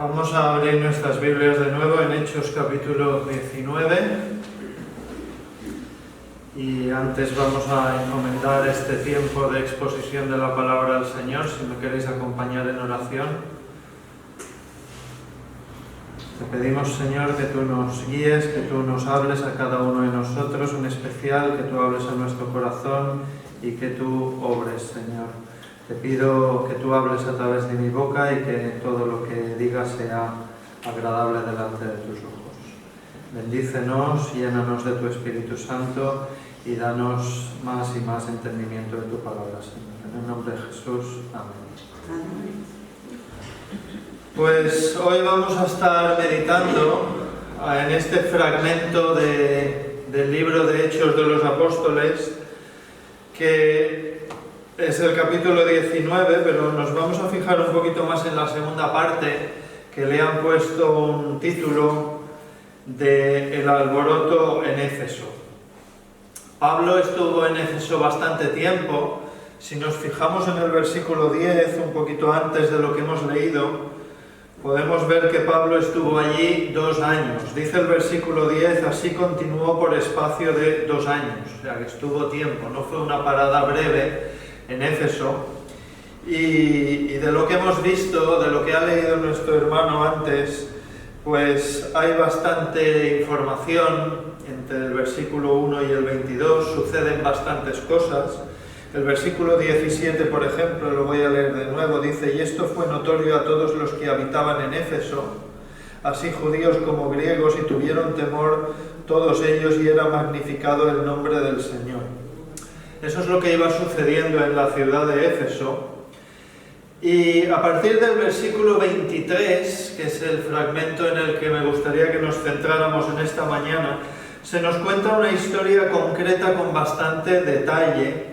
Vamos a abrir nuestras Biblias de nuevo en Hechos capítulo 19 y antes vamos a encomendar este tiempo de exposición de la palabra del Señor. Si me queréis acompañar en oración, te pedimos, Señor, que tú nos guíes, que tú nos hables a cada uno de nosotros, en especial que tú hables a nuestro corazón y que tú obres, Señor. Te pido que tú hables a través de mi boca y que todo lo que diga sea agradable delante de tus ojos. Bendícenos, llénanos de tu Espíritu Santo y danos más y más entendimiento de tu palabra, Señor. En el nombre de Jesús. Amén. Pues hoy vamos a estar meditando en este fragmento del libro de Hechos de los Apóstoles, que es el capítulo 19, pero nos vamos a fijar un poquito más en la segunda parte, que le han puesto un título de El alboroto en Éfeso. Pablo estuvo en Éfeso bastante tiempo. Si nos fijamos en el versículo 10, un poquito antes de lo que hemos leído, podemos ver que Pablo estuvo allí 2 años. Dice el versículo 10, así continuó por espacio de 2 años. O sea, que estuvo tiempo, no fue una parada breve en Éfeso. Y de lo que hemos visto, de lo que ha leído nuestro hermano antes, pues hay bastante información entre el versículo 1 y el 22, suceden bastantes cosas. El versículo 17, por ejemplo, lo voy a leer de nuevo, dice: y esto fue notorio a todos los que habitaban en Éfeso, así judíos como griegos, y tuvieron temor todos ellos, y era magnificado el nombre del Señor. Eso es lo que iba sucediendo en la ciudad de Éfeso. Y a partir del versículo 23, que es el fragmento en el que me gustaría que nos centráramos en esta mañana, se nos cuenta una historia concreta con bastante detalle.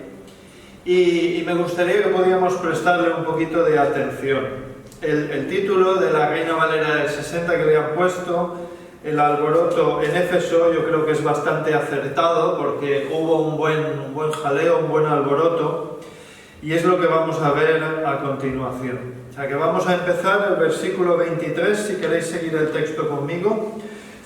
Y me gustaría que podíamos prestarle un poquito de atención. El título de la Reina Valera del 60 que le han puesto, El alboroto en Éfeso, yo creo que es bastante acertado porque hubo un buen jaleo, un buen alboroto, y es lo que vamos a ver a continuación. O sea que vamos a empezar el versículo 23, si queréis seguir el texto conmigo.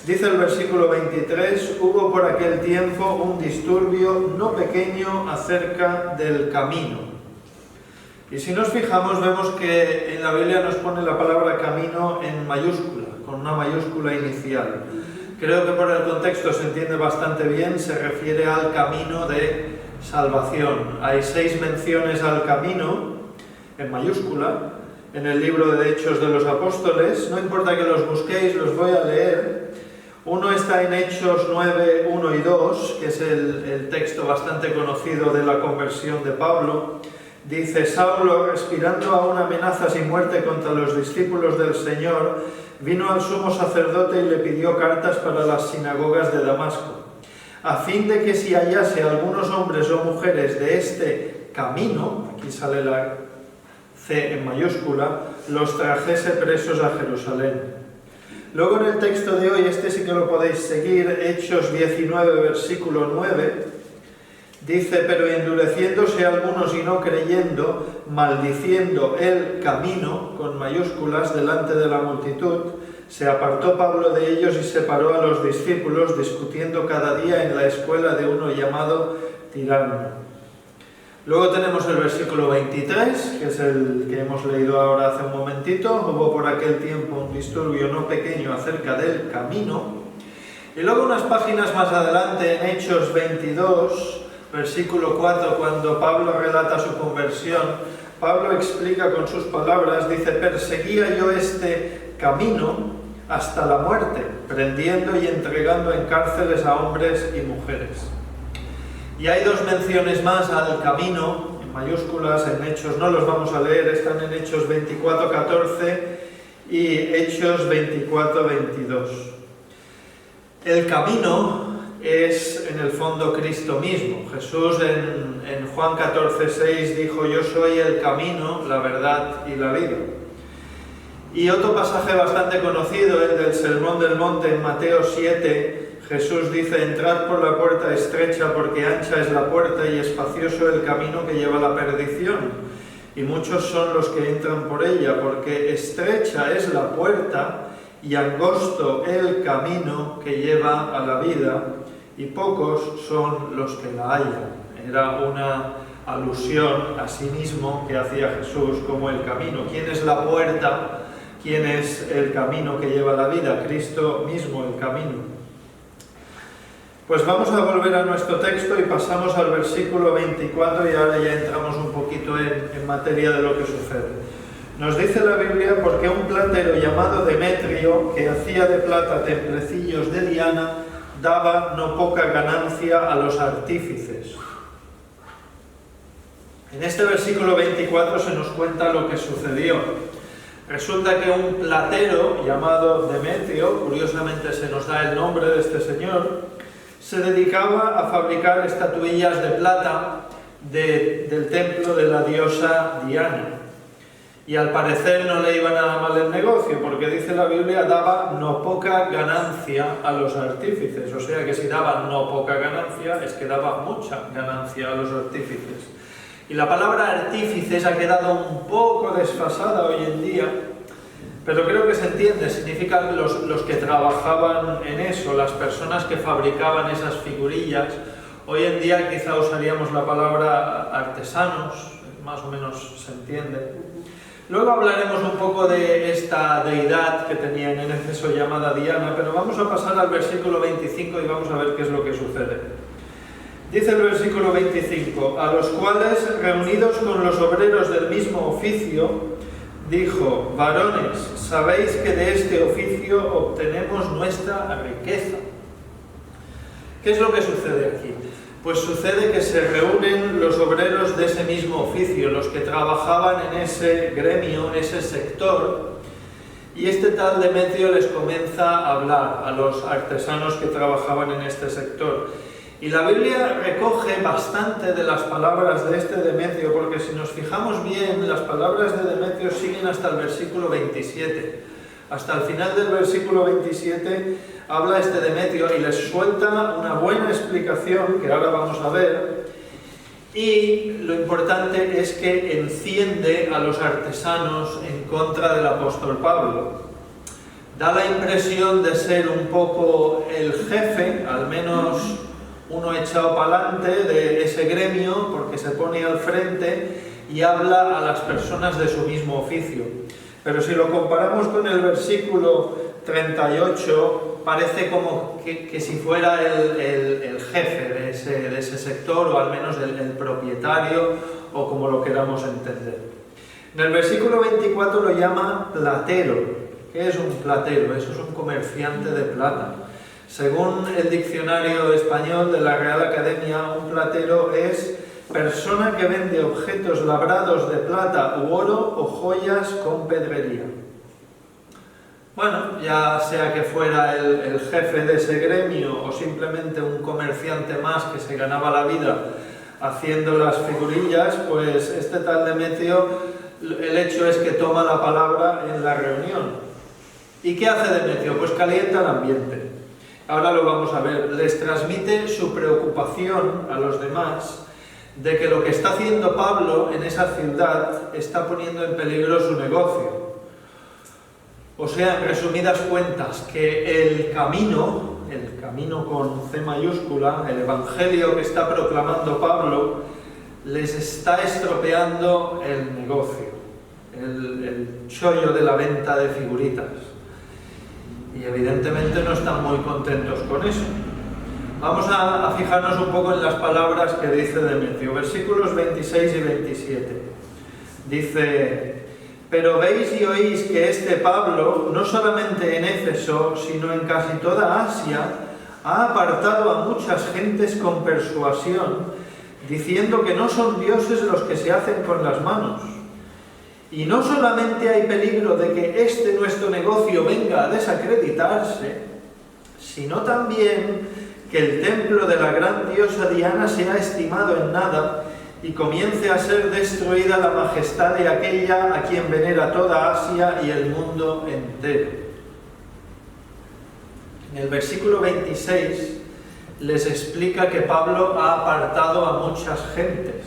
Dice el versículo 23, hubo por aquel tiempo un disturbio no pequeño acerca del camino. Y si nos fijamos, vemos que en la Biblia nos pone la palabra camino en mayúscula, con una mayúscula inicial. Creo que por el contexto se entiende bastante bien, se refiere al camino de salvación. Hay 6 menciones al camino en mayúscula en el libro de Hechos de los Apóstoles. No importa que los busquéis, los voy a leer. Uno está en Hechos 9, 1 y 2, que es el texto bastante conocido de la conversión de Pablo. Dice: Saulo, respirando aún amenazas y muerte contra los discípulos del Señor, vino al sumo sacerdote y le pidió cartas para las sinagogas de Damasco, a fin de que si hallase algunos hombres o mujeres de este camino, aquí sale la C en mayúscula, los trajese presos a Jerusalén. Luego en el texto de hoy, este sí que lo podéis seguir, Hechos 19, versículo 9, dice: pero endureciéndose algunos y no creyendo, maldiciendo el camino, con mayúsculas, delante de la multitud, se apartó Pablo de ellos y separó a los discípulos, discutiendo cada día en la escuela de uno llamado Tirano. Luego tenemos el versículo 23, que es el que hemos leído ahora hace un momentito. Hubo por aquel tiempo un disturbio no pequeño acerca del camino. Y luego unas páginas más adelante, en Hechos 22, versículo 4, cuando Pablo relata su conversión, Pablo explica con sus palabras, dice: perseguía yo este camino hasta la muerte, prendiendo y entregando en cárceles a hombres y mujeres. Y hay 2 menciones más al camino, en mayúsculas, en Hechos, no los vamos a leer, están en Hechos 24, 14 y Hechos 24, 22. El camino es en el fondo Cristo mismo. Jesús en Juan 14, 6 dijo: yo soy el camino, la verdad y la vida. Y otro pasaje bastante conocido, el del Sermón del Monte en Mateo 7, Jesús dice: entrad por la puerta estrecha, porque ancha es la puerta y espacioso el camino que lleva a la perdición, y muchos son los que entran por ella, porque estrecha es la puerta y angosto el camino que lleva a la vida, y pocos son los que la hallan. Era una alusión a sí mismo que hacía Jesús como el camino. ¿Quién es la puerta? ¿Quién es el camino que lleva a la vida? Cristo mismo, el camino. Pues vamos a volver a nuestro texto y pasamos al versículo 24 y ahora ya entramos un poquito en materia de lo que sucede. Nos dice la Biblia: porque un platero llamado Demetrio, que hacía de plata templecillos de Diana, daba no poca ganancia a los artífices. En este versículo 24 se nos cuenta lo que sucedió. Resulta que un platero llamado Demetrio, curiosamente se nos da el nombre de este señor, se dedicaba a fabricar estatuillas de plata del templo de la diosa Diana. Y al parecer no le iba nada mal el negocio, porque dice la Biblia, daba no poca ganancia a los artífices. O sea que si daba no poca ganancia, es que daba mucha ganancia a los artífices. Y la palabra artífices ha quedado un poco desfasada hoy en día, pero creo que se entiende, significa los que trabajaban en eso, las personas que fabricaban esas figurillas. Hoy en día quizá usaríamos la palabra artesanos, más o menos se entiende. Luego hablaremos un poco de esta deidad que tenían en Éfeso llamada Diana, pero vamos a pasar al versículo 25 y vamos a ver qué es lo que sucede. Dice el versículo 25: a los cuales, reunidos con los obreros del mismo oficio, dijo: varones, sabéis que de este oficio obtenemos nuestra riqueza. ¿Qué es lo que sucede aquí? Pues sucede que se reúnen los obreros de ese mismo oficio, los que trabajaban en ese gremio, en ese sector, y este tal Demetrio les comienza a hablar a los artesanos que trabajaban en este sector. Y la Biblia recoge bastante de las palabras de este Demetrio, porque si nos fijamos bien, las palabras de Demetrio siguen hasta el versículo 27. Hasta el final del versículo 27 habla este Demetrio y les suelta una buena explicación, que ahora vamos a ver, y lo importante es que enciende a los artesanos en contra del apóstol Pablo. Da la impresión de ser un poco el jefe, al menos uno echado para adelante de ese gremio, porque se pone al frente y habla a las personas de su mismo oficio. Pero si lo comparamos con el versículo 38, parece como que si fuera el jefe de ese sector, o al menos el propietario, o como lo queramos entender. En el versículo 24 lo llama platero. ¿Qué es un platero? Eso es un comerciante de plata. Según el diccionario español de la Real Academia, un platero es persona que vende objetos labrados de plata u oro o joyas con pedrería. Bueno, ya sea que fuera el jefe de ese gremio o simplemente un comerciante más que se ganaba la vida haciendo las figurillas, pues este tal Demetrio, el hecho es que toma la palabra en la reunión. ¿Y qué hace Demetrio? Pues calienta el ambiente. Ahora lo vamos a ver. Les transmite su preocupación a los demás de que lo que está haciendo Pablo en esa ciudad está poniendo en peligro su negocio. O sea, en resumidas cuentas, que el camino con C mayúscula, el evangelio que está proclamando Pablo, les está estropeando el negocio, el chollo de la venta de figuritas. Y evidentemente no están muy contentos con eso. Vamos a fijarnos un poco en las palabras que dice Demetrio, versículos 26 y 27. Dice: pero veis y oís que este Pablo, no solamente en Éfeso, sino en casi toda Asia, ha apartado a muchas gentes con persuasión, diciendo que no son dioses los que se hacen con las manos. Y no solamente hay peligro de que este nuestro negocio venga a desacreditarse, sino también que el templo de la gran diosa Diana sea estimado en nada y comience a ser destruida la majestad de aquella a quien venera toda Asia y el mundo entero. En el versículo 26 les explica que Pablo ha apartado a muchas gentes.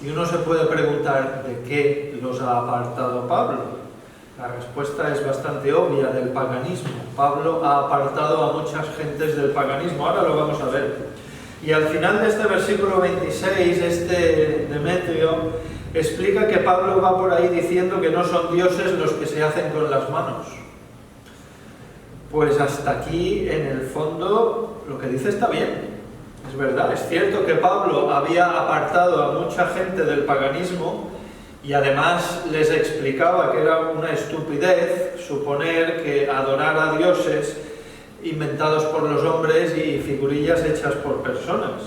Y uno se puede preguntar, ¿de qué los ha apartado Pablo? La respuesta es bastante obvia, del paganismo. Pablo ha apartado a muchas gentes del paganismo, ahora lo vamos a ver. Y al final de este versículo 26, Demetrio explica que Pablo va por ahí diciendo que no son dioses los que se hacen con las manos. Pues hasta aquí, en el fondo, lo que dice está bien. Es verdad, es cierto que Pablo había apartado a mucha gente del paganismo y además les explicaba que era una estupidez suponer que adorar a dioses inventados por los hombres y figurillas hechas por personas.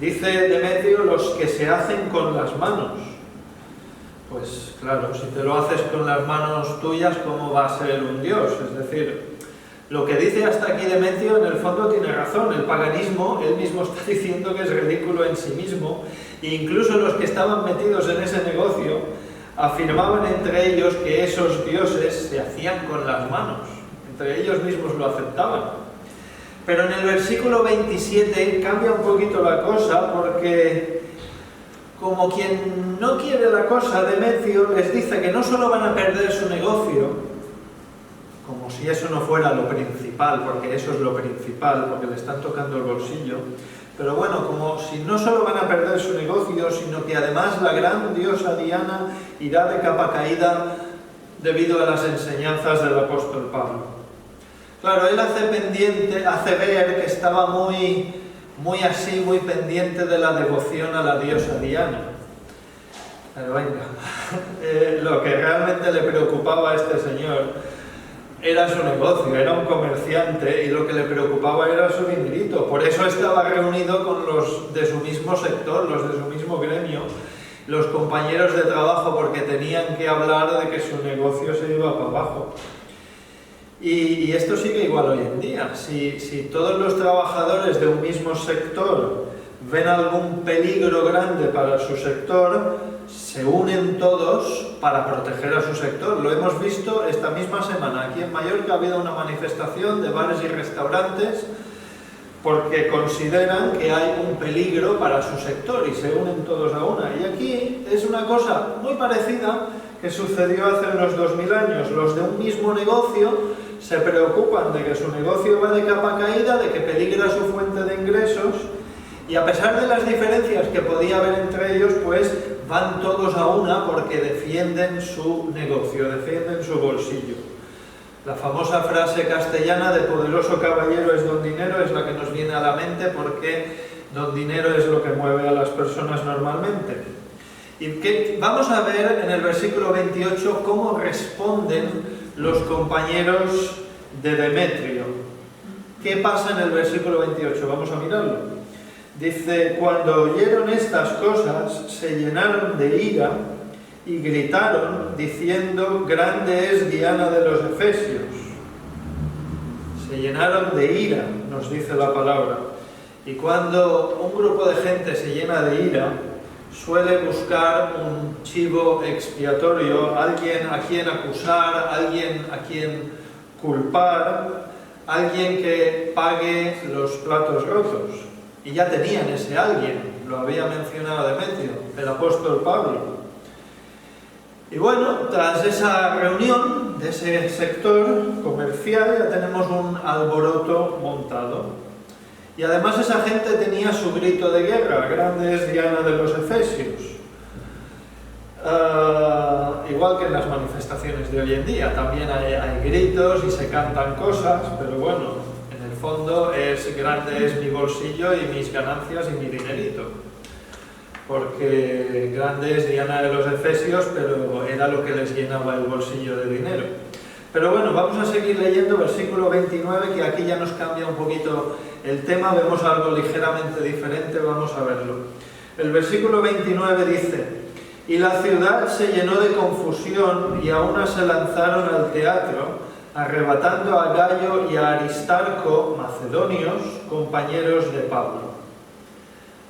Dice Demetrio, los que se hacen con las manos. Pues claro, si te lo haces con las manos tuyas, ¿cómo va a ser un dios? Es decir, lo que dice hasta aquí Demetrio en el fondo tiene razón. El paganismo, él mismo está diciendo que es ridículo en sí mismo, e incluso los que estaban metidos en ese negocio afirmaban entre ellos que esos dioses se hacían con las manos. Entre ellos mismos lo aceptaban. Pero en el versículo 27 cambia un poquito la cosa, porque como quien no quiere la cosa, Demetrio les dice que no solo van a perder su negocio, como si eso no fuera lo principal, porque eso es lo principal, porque le están tocando el bolsillo, pero bueno, como si no solo van a perder su negocio, sino que además la gran diosa Diana irá de capa caída debido a las enseñanzas del apóstol Pablo. Claro, él hace ver que estaba muy pendiente de la devoción a la diosa Diana. Pero venga, lo que realmente le preocupaba a este señor era su negocio, era un comerciante y lo que le preocupaba era su dinerito. Por eso estaba reunido con los de su mismo sector, los de su mismo gremio, los compañeros de trabajo, porque tenían que hablar de que su negocio se iba para abajo. Y esto sigue igual hoy en día. Si todos los trabajadores de un mismo sector ven algún peligro grande para su sector, se unen todos para proteger a su sector. Lo hemos visto esta misma semana. Aquí en Mallorca ha habido una manifestación de bares y restaurantes porque consideran que hay un peligro para su sector y se unen todos a una. Y aquí es una cosa muy parecida que sucedió hace unos 2000 años. Los de un mismo negocio se preocupan de que su negocio va de capa caída, de que peligra su fuente de ingresos, y a pesar de las diferencias que podía haber entre ellos, pues van todos a una porque defienden su negocio, defienden su bolsillo. La famosa frase castellana de poderoso caballero es don dinero es la que nos viene a la mente, porque don dinero es lo que mueve a las personas normalmente. Y vamos a ver en el versículo 28 cómo responden los compañeros de Demetrio. ¿Qué pasa en el versículo 28? Vamos a mirarlo. Dice, cuando oyeron estas cosas, se llenaron de ira y gritaron, diciendo, grande es Diana de los Efesios. Se llenaron de ira, nos dice la palabra. Y cuando un grupo de gente se llena de ira, suele buscar un chivo expiatorio, alguien a quien acusar, alguien a quien culpar, alguien que pague los platos rotos. Y ya tenían ese alguien, lo había mencionado Demetrio, el apóstol Pablo. Y bueno, tras esa reunión de ese sector comercial ya tenemos un alboroto montado. Y además esa gente tenía su grito de guerra, grande es Diana de los Efesios. Igual que en las manifestaciones de hoy en día, también hay gritos y se cantan cosas, pero bueno, en el fondo es grande es mi bolsillo y mis ganancias y mi dinerito. Porque grande es Diana de los Efesios, pero era lo que les llenaba el bolsillo de dinero. Pero bueno, vamos a seguir leyendo versículo 29, que aquí ya nos cambia un poquito el tema, vemos algo ligeramente diferente, vamos a verlo. El versículo 29 dice, y la ciudad se llenó de confusión y a una se lanzaron al teatro, arrebatando a Gayo y a Aristarco, macedonios, compañeros de Pablo.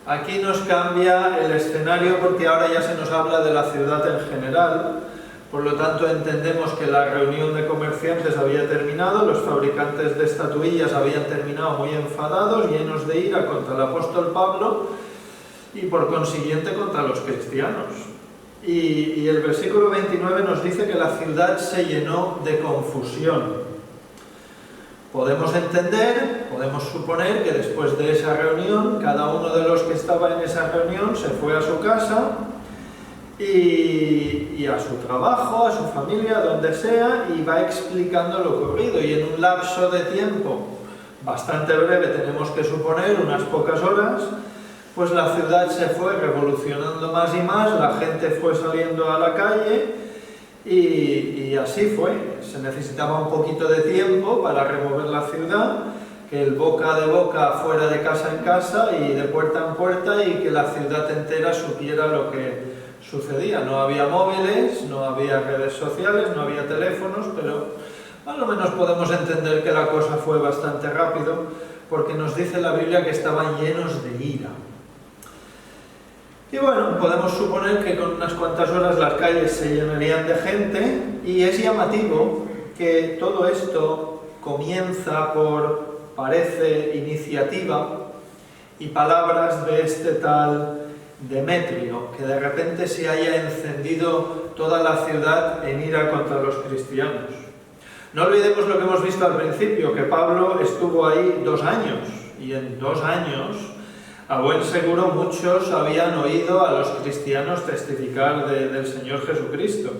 Aquí nos cambia el escenario porque ahora ya se nos habla de la ciudad en general. Por lo tanto, entendemos que la reunión de comerciantes había terminado, los fabricantes de estatuillas habían terminado muy enfadados, llenos de ira contra el apóstol Pablo, y por consiguiente contra los cristianos. Y el versículo 29 nos dice que la ciudad se llenó de confusión. Podemos entender, podemos suponer que después de esa reunión, cada uno de los que estaba en esa reunión se fue a su casa y a su trabajo, a su familia, donde sea, y va explicando lo ocurrido. Y en un lapso de tiempo bastante breve, tenemos que suponer, unas pocas horas, pues la ciudad se fue revolucionando más y más, la gente fue saliendo a la calle y así fue. Se necesitaba un poquito de tiempo para remover la ciudad, que el boca de boca fuera de casa en casa y de puerta en puerta, y que la ciudad entera supiera lo que sucedía. No había móviles, no había redes sociales, no había teléfonos, pero más o menos podemos entender que la cosa fue bastante rápido, porque nos dice la Biblia que estaban llenos de ira. Y bueno, podemos suponer que con unas cuantas horas las calles se llenarían de gente, y es llamativo que todo esto comienza por, parece, iniciativa y palabras de este tal Demetrio, que de repente se haya encendido toda la ciudad en ira contra los cristianos. No olvidemos lo que hemos visto al principio, que Pablo estuvo ahí 2 años, y en 2 años, a buen seguro, muchos habían oído a los cristianos testificar del Señor Jesucristo.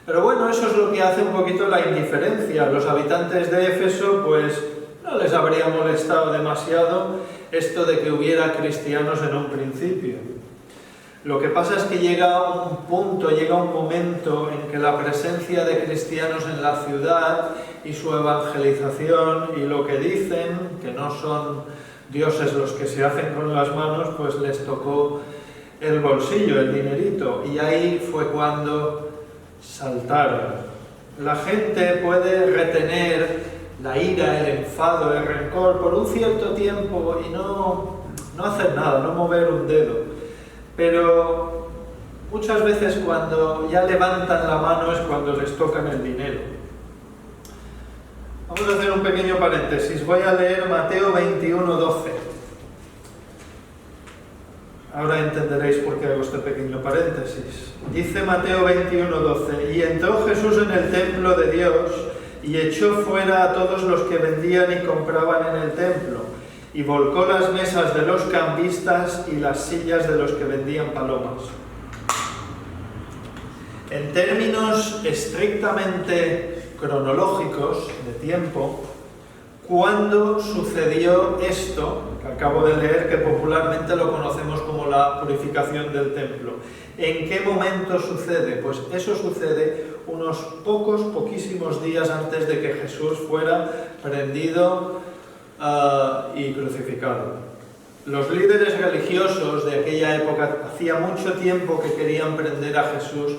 Pero bueno, eso es lo que hace un poquito la indiferencia. Los habitantes de Éfeso, pues, no les habría molestado demasiado esto de que hubiera cristianos en un principio. Lo que pasa es que llega un punto, llega un momento en que la presencia de cristianos en la ciudad y su evangelización y lo que dicen, que no son dioses los que se hacen con las manos, pues les tocó el bolsillo, el dinerito, y ahí fue cuando saltaron. La gente puede retener la ira, el enfado, el rencor por un cierto tiempo y no hacer nada, no mover un dedo. Pero muchas veces cuando ya levantan la mano es cuando les tocan el dinero. Vamos a hacer un pequeño paréntesis. Voy a leer Mateo 21:12. Ahora entenderéis por qué hago este pequeño paréntesis. Dice Mateo 21:12: Y entró Jesús en el templo de Dios y echó fuera a todos los que vendían y compraban en el templo, y volcó las mesas de los cambistas y las sillas de los que vendían palomas. En términos estrictamente cronológicos de tiempo, ¿cuándo sucedió esto que acabo de leer, que popularmente lo conocemos como la purificación del templo? ¿En qué momento sucede? Pues eso sucede unos poquísimos días antes de que Jesús fuera prendido y crucificado. Los líderes religiosos de aquella época hacía mucho tiempo que querían prender a Jesús,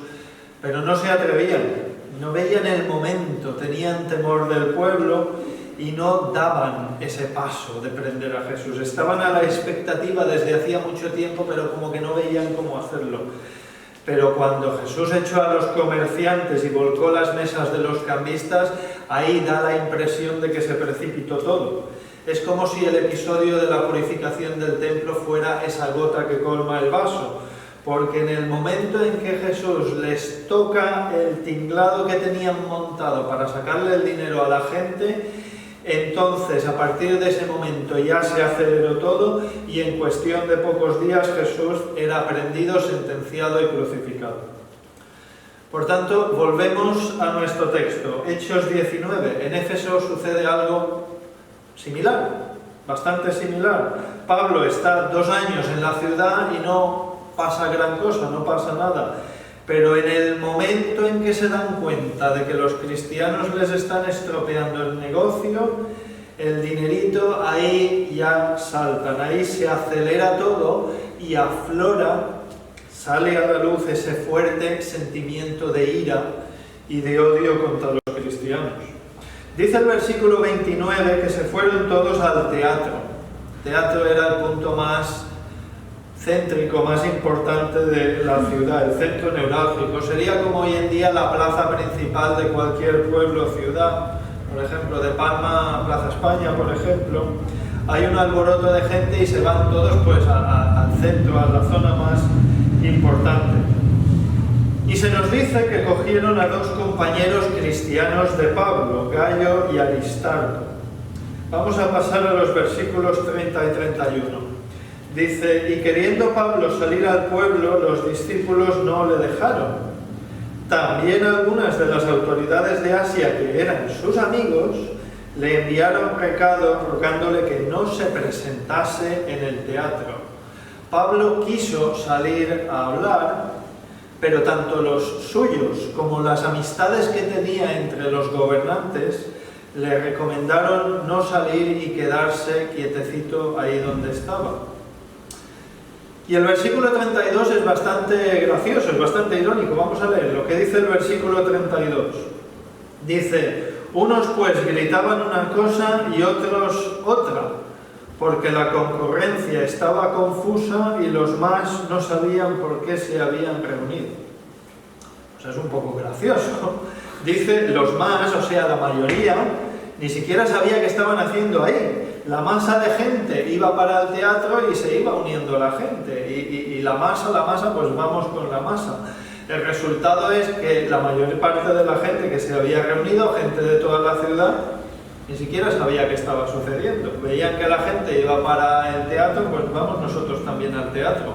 pero no se atrevían. No veían el momento, tenían temor del pueblo y no daban ese paso de prender a Jesús. Estaban a la expectativa desde hacía mucho tiempo, pero como que no veían cómo hacerlo. Pero cuando Jesús echó a los comerciantes y volcó las mesas de los cambistas, ahí da la impresión de que se precipitó todo. Es como si el episodio de la purificación del templo fuera esa gota que colma el vaso. Porque en el momento en que Jesús les toca el tinglado que tenían montado para sacarle el dinero a la gente, entonces a partir de ese momento ya se aceleró todo y en cuestión de pocos días Jesús era prendido, sentenciado y crucificado. Por tanto, volvemos a nuestro texto, Hechos 19. En Éfeso sucede algo similar, bastante similar. Pablo está 2 años en la ciudad y no pasa gran cosa, no pasa nada, pero en el momento en que se dan cuenta de que los cristianos les están estropeando el negocio, el dinerito, ahí ya saltan, ahí se acelera todo y aflora, sale a la luz ese fuerte sentimiento de ira y de odio contra los cristianos. Dice el versículo 29 que se fueron todos al teatro. El teatro era el punto más céntrico, más importante de la ciudad, el centro neurálgico. Sería como hoy en día la plaza principal de cualquier pueblo o ciudad. Por ejemplo, de Palma a Plaza España, por ejemplo. hay un alboroto de gente y se van todos pues al centro, a la zona más importante. Y se nos dice que cogieron a dos compañeros cristianos de Pablo, Gayo y Aristarco. Vamos a pasar a los versículos 30 y 31. Dice, y queriendo Pablo salir al pueblo, los discípulos no le dejaron. También algunas de las autoridades de Asia, que eran sus amigos, le enviaron recado rogándole que no se presentase en el teatro. Pablo quiso salir a hablar, pero tanto los suyos como las amistades que tenía entre los gobernantes le recomendaron no salir y quedarse quietecito ahí donde estaba. Y el versículo 32 es bastante gracioso, es bastante irónico. Vamos a leer lo que dice el versículo 32. Dice, unos pues gritaban una cosa y otros otra, porque la concurrencia estaba confusa y los más no sabían por qué se habían reunido. O sea, es un poco gracioso. Dice los más, o sea, la mayoría, ni siquiera sabía qué estaban haciendo ahí. La masa de gente iba para el teatro y se iba uniendo la gente. Y la masa, pues vamos con la masa. El resultado es que la mayor parte de la gente que se había reunido, gente de toda la ciudad, ni siquiera sabía qué estaba sucediendo. Veían que la gente iba para el teatro, pues vamos nosotros también al teatro.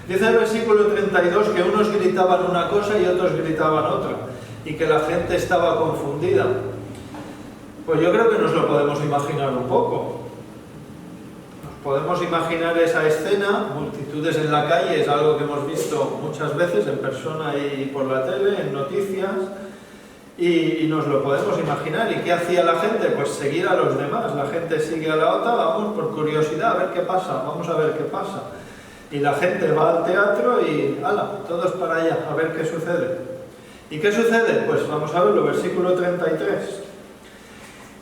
Dice el versículo 32 que unos gritaban una cosa y otros gritaban otra, y que la gente estaba confundida. Pues yo creo que nos lo podemos imaginar un poco. Nos podemos imaginar esa escena, multitudes en la calle, es algo que hemos visto muchas veces en persona y por la tele, en noticias. Y nos lo podemos imaginar. ¿Y qué hacía la gente? Pues seguir a los demás. La gente sigue a la otra, vamos por curiosidad, a ver qué pasa, vamos a ver qué pasa. Y la gente va al teatro y ¡hala! Todos para allá, a ver qué sucede. ¿Y qué sucede? Pues vamos a verlo, versículo 33.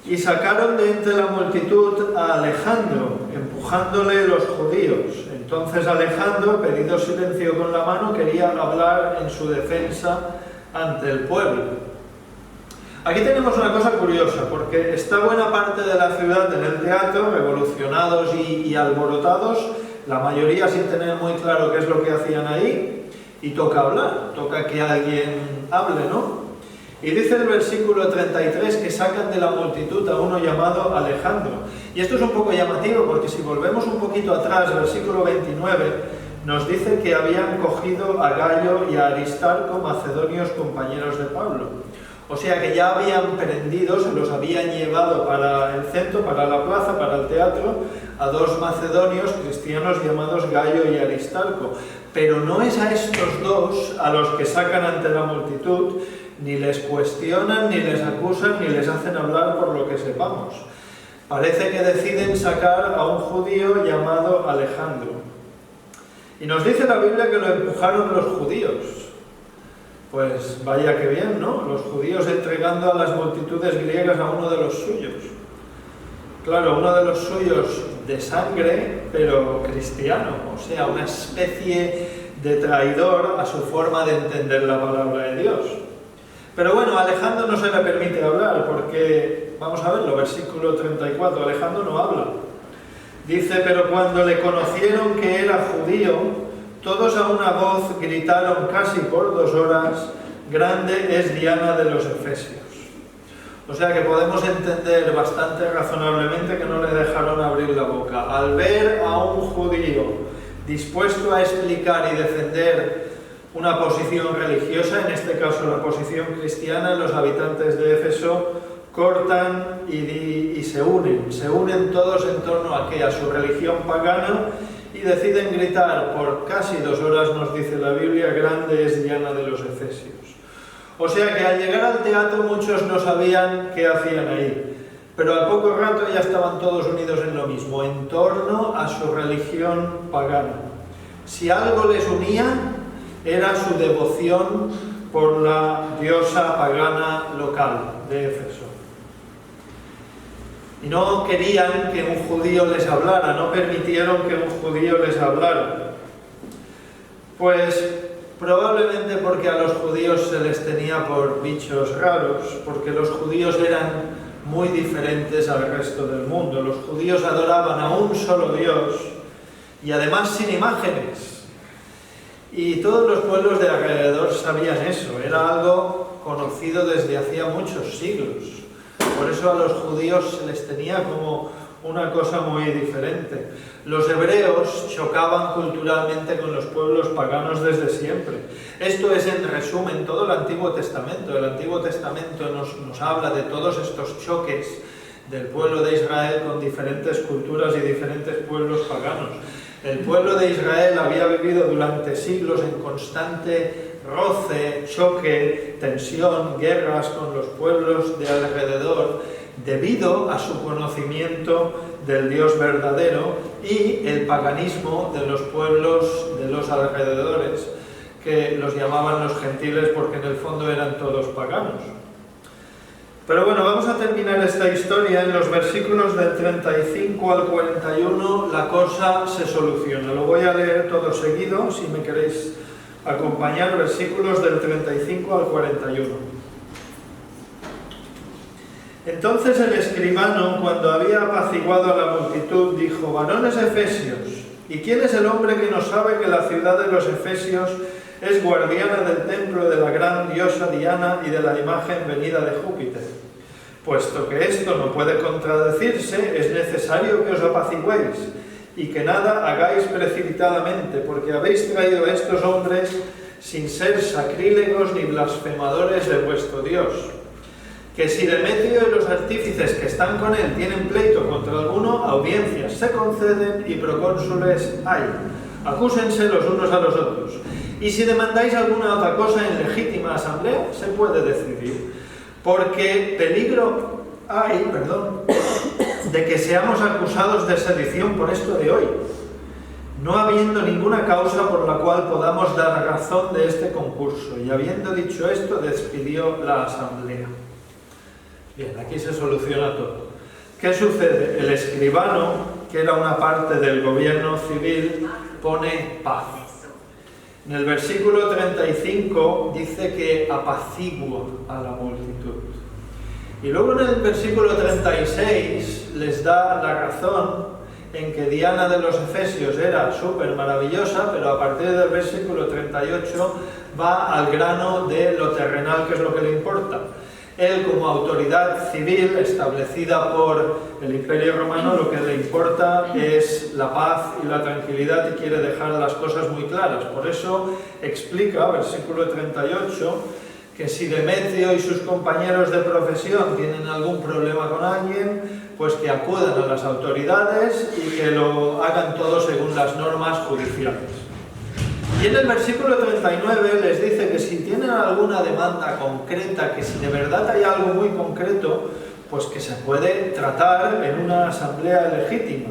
Y sacaron de entre la multitud a Alejandro, empujándole los judíos. Entonces Alejandro, pedido silencio con la mano, quería hablar en su defensa ante el pueblo. Aquí tenemos una cosa curiosa, porque está buena parte de la ciudad en el teatro, revolucionados y alborotados, la mayoría sin tener muy claro qué es lo que hacían ahí, y toca hablar, toca que alguien hable, ¿no? Y dice el versículo 33 que sacan de la multitud a uno llamado Alejandro. Y esto es un poco llamativo, porque si volvemos un poquito atrás, versículo 29, nos dice que habían cogido a Gayo y a Aristarco, macedonios compañeros de Pablo. O sea que ya habían prendido, se los habían llevado para el centro, para la plaza, para el teatro, a dos macedonios cristianos llamados Gayo y Aristarco. Pero no es a estos dos a los que sacan ante la multitud, ni les cuestionan, ni les acusan, ni les hacen hablar por lo que sepamos. Parece que deciden sacar a un judío llamado Alejandro. Y nos dice la Biblia que lo empujaron los judíos. Pues vaya que bien, ¿no? Los judíos entregando a las multitudes griegas a uno de los suyos. Claro, uno de los suyos de sangre, pero cristiano, o sea, una especie de traidor a su forma de entender la palabra de Dios. Pero bueno, a Alejandro no se le permite hablar, porque, vamos a verlo, versículo 34, Alejandro no habla. Dice, pero cuando le conocieron que era judío, todos a una voz gritaron casi por 2 horas, grande es Diana de los Efesios. O sea que podemos entender bastante razonablemente que no le dejaron abrir la boca. Al ver a un judío dispuesto a explicar y defender una posición religiosa, en este caso la posición cristiana, los habitantes de Éfeso cortan y se unen todos en torno a su religión pagana, y deciden gritar por casi 2 horas, nos dice la Biblia, grande es Diana de los Efesios. O sea que al llegar al teatro muchos no sabían qué hacían ahí, pero al poco rato ya estaban todos unidos en lo mismo, en torno a su religión pagana. Si algo les unía, era su devoción por la diosa pagana local de Éfeso. Y no querían que un judío les hablara, no permitieron que un judío les hablara. Pues probablemente porque a los judíos se les tenía por bichos raros, porque los judíos eran muy diferentes al resto del mundo. Los judíos adoraban a un solo Dios y además sin imágenes. Y todos los pueblos de alrededor sabían eso, era algo conocido desde hacía muchos siglos. Por eso a los judíos se les tenía como una cosa muy diferente. Los hebreos chocaban culturalmente con los pueblos paganos desde siempre. Esto es, en resumen, todo el Antiguo Testamento. El Antiguo Testamento nos habla de todos estos choques del pueblo de Israel con diferentes culturas y diferentes pueblos paganos. El pueblo de Israel había vivido durante siglos en constante roce, choque, tensión, guerras con los pueblos de alrededor, debido a su conocimiento del Dios verdadero y el paganismo de los pueblos de los alrededores, que los llamaban los gentiles porque en el fondo eran todos paganos. Pero bueno, vamos a terminar esta historia. En los versículos del 35 al 41 la cosa se soluciona. Lo voy a leer todo seguido, si me queréis acompañar, versículos del 35 al 41. Entonces el escribano, cuando había apaciguado a la multitud, dijo: varones efesios, ¿y quién es el hombre que no sabe que la ciudad de los efesios es guardiana del templo de la gran diosa Diana y de la imagen venida de Júpiter? Puesto que esto no puede contradecirse, es necesario que os apaciguéis y que nada hagáis precipitadamente, porque habéis traído a estos hombres sin ser sacrílegos ni blasfemadores de vuestro Dios. Que si Demetrio y los artífices que están con él tienen pleito contra alguno, audiencias se conceden y procónsules hay. Acúsense los unos a los otros. Y si demandáis alguna otra cosa en legítima asamblea, se puede decidir. Porque peligro hay, de que seamos acusados de sedición por esto de hoy, no habiendo ninguna causa por la cual podamos dar razón de este concurso. Y habiendo dicho esto, despidió la asamblea. Bien, aquí se soluciona todo. ¿Qué sucede? El escribano, que era una parte del gobierno civil, pone paz. En el versículo 35 dice que apacigua a la multitud. Y luego en el versículo 36 les da la razón en que Diana de los Efesios era súper maravillosa, pero a partir del versículo 38 va al grano de lo terrenal, que es lo que le importa. Él, como autoridad civil establecida por el Imperio Romano, lo que le importa es la paz y la tranquilidad y quiere dejar las cosas muy claras. Por eso explica, versículo 38, que si Demetrio y sus compañeros de profesión tienen algún problema con alguien, pues que acudan a las autoridades y que lo hagan todo según las normas judiciales. Y en el versículo 39 les dice que si tienen alguna demanda concreta, que si de verdad hay algo muy concreto, pues que se puede tratar en una asamblea legítima.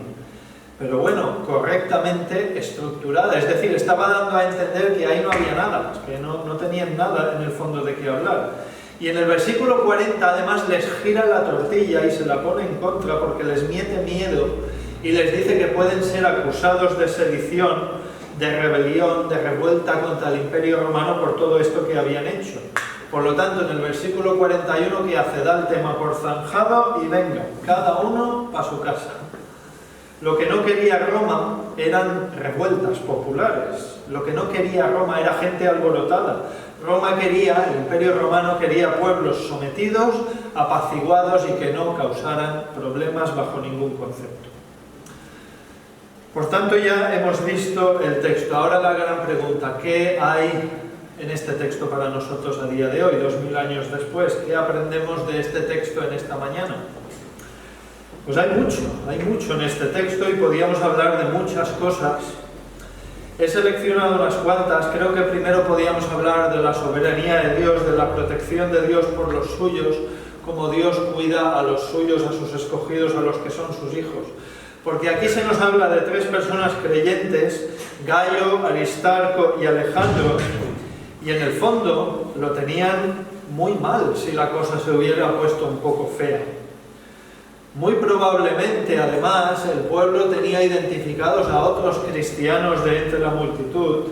Pero bueno, correctamente estructurada. Es decir, estaba dando a entender que ahí no había nada, que no tenían nada en el fondo de qué hablar. Y en el versículo 40 además les gira la tortilla y se la pone en contra porque les mete miedo y les dice que pueden ser acusados de sedición, de rebelión, de revuelta contra el Imperio Romano por todo esto que habían hecho. Por lo tanto, en el versículo 41, ¿qué hace? Da el tema por zanjado y venga, cada uno para su casa. Lo que no quería Roma eran revueltas populares. Lo que no quería Roma era gente alborotada. Roma quería, el Imperio Romano quería pueblos sometidos, apaciguados y que no causaran problemas bajo ningún concepto. Por tanto, ya hemos visto el texto. Ahora la gran pregunta: ¿qué hay en este texto para nosotros a día de hoy, 2000 años después? ¿Qué aprendemos de este texto en esta mañana? Pues hay mucho en este texto y podíamos hablar de muchas cosas. He seleccionado unas cuantas. Creo que primero podíamos hablar de la soberanía de Dios, de la protección de Dios por los suyos, como Dios cuida a los suyos, a sus escogidos, a los que son sus hijos. Porque aquí se nos habla de tres personas creyentes, Gayo, Aristarco y Alejandro, y en el fondo lo tenían muy mal si la cosa se hubiera puesto un poco fea. Muy probablemente, además, el pueblo tenía identificados a otros cristianos de entre la multitud,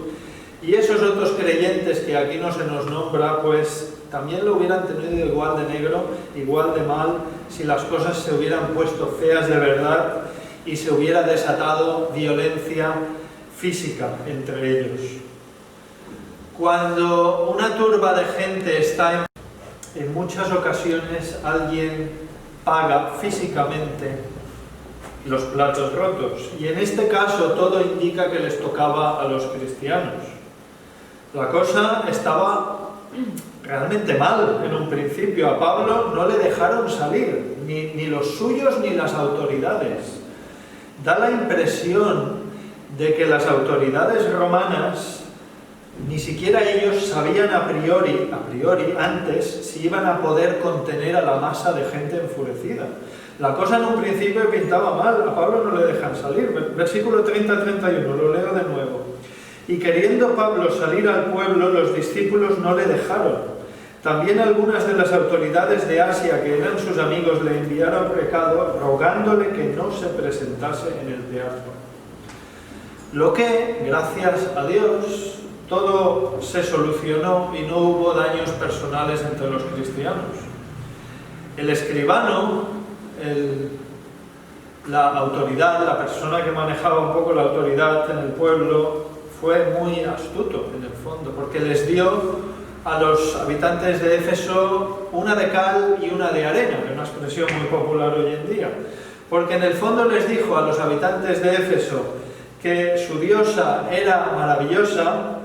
y esos otros creyentes que aquí no se nos nombra, pues también lo hubieran tenido igual de negro, igual de mal si las cosas se hubieran puesto feas de verdad y se hubiera desatado violencia física entre ellos. Cuando una turba de gente está en muchas ocasiones alguien paga físicamente los platos rotos, y en este caso todo indica que les tocaba a los cristianos. La cosa estaba realmente mal en un principio. A Pablo no le dejaron salir, ni los suyos ni las autoridades. Da la impresión de que las autoridades romanas, ni siquiera ellos sabían a priori antes, si iban a poder contener a la masa de gente enfurecida. La cosa en un principio pintaba mal, a Pablo no le dejan salir. Versículo 30-31, lo leo de nuevo. Y queriendo Pablo salir al pueblo, los discípulos no le dejaron. También algunas de las autoridades de Asia, que eran sus amigos, le enviaron recado rogándole que no se presentase en el teatro. Lo que, gracias a Dios, todo se solucionó y no hubo daños personales entre los cristianos. El escribano, la autoridad, la persona que manejaba un poco la autoridad en el pueblo, fue muy astuto en el fondo, porque les dio a los habitantes de Éfeso una de cal y una de arena, que es una expresión muy popular hoy en día, porque en el fondo les dijo a los habitantes de Éfeso que su diosa era maravillosa,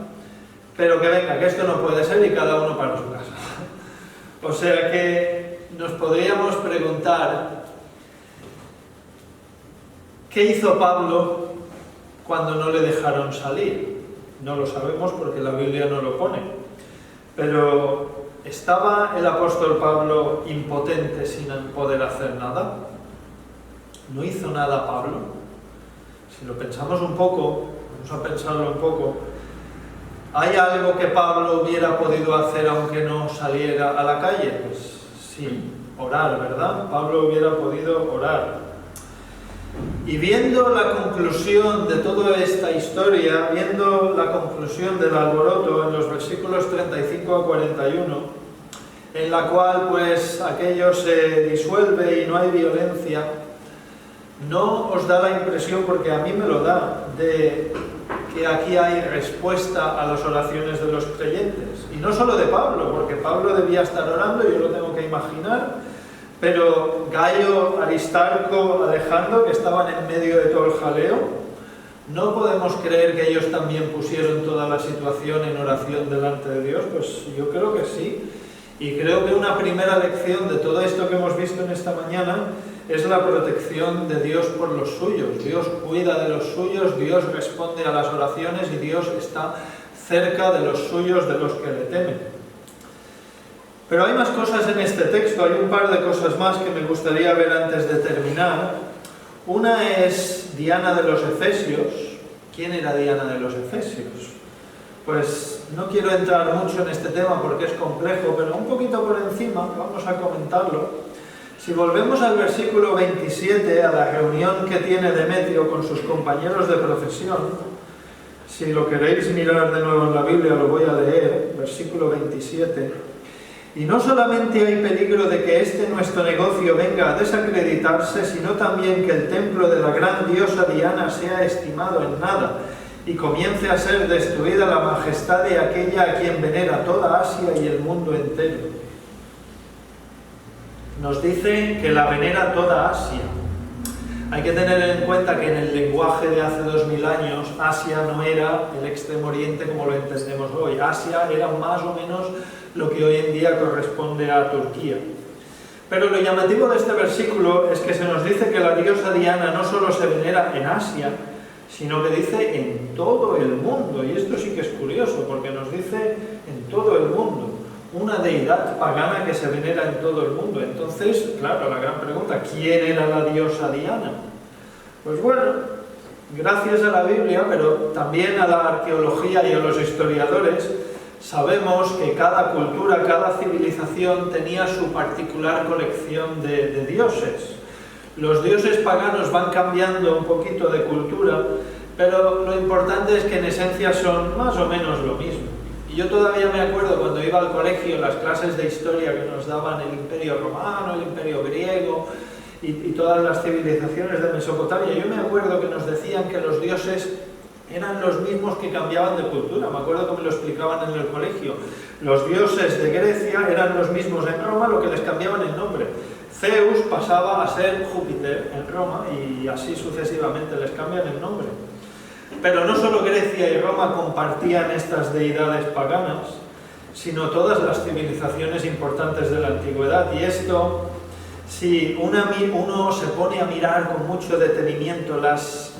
pero que venga, que esto no puede ser, y cada uno para su casa. O sea que nos podríamos preguntar, ¿qué hizo Pablo cuando no le dejaron salir? No lo sabemos porque la Biblia no lo pone. Pero ¿estaba el apóstol Pablo impotente sin poder hacer nada? ¿No hizo nada Pablo? Si lo pensamos un poco, vamos a pensarlo un poco, ¿hay algo que Pablo hubiera podido hacer aunque no saliera a la calle? Pues sí, orar, ¿verdad? Pablo hubiera podido orar. Y viendo la conclusión de toda esta historia, viendo la conclusión del alboroto en los versículos 35 a 41, en la cual pues aquello se disuelve y no hay violencia, ¿no os da la impresión, porque a mí me lo da, de que aquí hay respuesta a las oraciones de los creyentes? Y no solo de Pablo, porque Pablo debía estar orando, yo lo tengo que imaginar, pero Gayo, Aristarco, Alejandro, que estaban en medio de todo el jaleo, ¿no podemos creer que ellos también pusieron toda la situación en oración delante de Dios? Pues yo creo que sí. Y creo que una primera lección de todo esto que hemos visto en esta mañana es la protección de Dios por los suyos. Dios cuida de los suyos, Dios responde a las oraciones y Dios está cerca de los suyos, de los que le temen. Pero hay más cosas en este texto, hay un par de cosas más que me gustaría ver antes de terminar. Una es Diana de los Efesios. ¿Quién era Diana de los Efesios? Pues no quiero entrar mucho en este tema porque es complejo, pero un poquito por encima vamos a comentarlo. Si volvemos al versículo 27, a la reunión que tiene Demetrio con sus compañeros de profesión, si lo queréis mirar de nuevo en la Biblia, lo voy a leer, versículo 27. Y no solamente hay peligro de que este nuestro negocio venga a desacreditarse, sino también que el templo de la gran diosa Diana sea estimado en nada y comience a ser destruida la majestad de aquella a quien venera toda Asia y el mundo entero. Nos dice que la venera toda Asia. Hay que tener en cuenta que en el lenguaje de hace 2000 años, Asia no era el Extremo Oriente como lo entendemos hoy. Asia era más o menos lo que hoy en día corresponde a Turquía. Pero lo llamativo de este versículo es que se nos dice que la diosa Diana no solo se venera en Asia, sino que dice en todo el mundo. Y esto sí que es curioso, porque nos dice en todo el mundo. Una deidad pagana que se venera en todo el mundo. Entonces, claro, la gran pregunta, ¿quién era la diosa Diana? Pues bueno, gracias a la Biblia, pero también a la arqueología y a los historiadores, sabemos que cada cultura, cada civilización tenía su particular colección de dioses. Los dioses paganos van cambiando un poquito de cultura, pero lo importante es que en esencia son más o menos lo mismo. Y yo todavía me acuerdo cuando iba al colegio, las clases de historia que nos daban el Imperio Romano, el Imperio Griego y todas las civilizaciones de Mesopotamia, yo me acuerdo que nos decían que los dioses eran los mismos que cambiaban de cultura. Me acuerdo que me lo explicaban en el colegio. Los dioses de Grecia eran los mismos en Roma, lo que les cambiaban el nombre. Zeus pasaba a ser Júpiter en Roma y así sucesivamente les cambian el nombre. Pero no solo Grecia y Roma compartían estas deidades paganas, sino todas las civilizaciones importantes de la antigüedad. Y esto, si uno se pone a mirar con mucho detenimiento las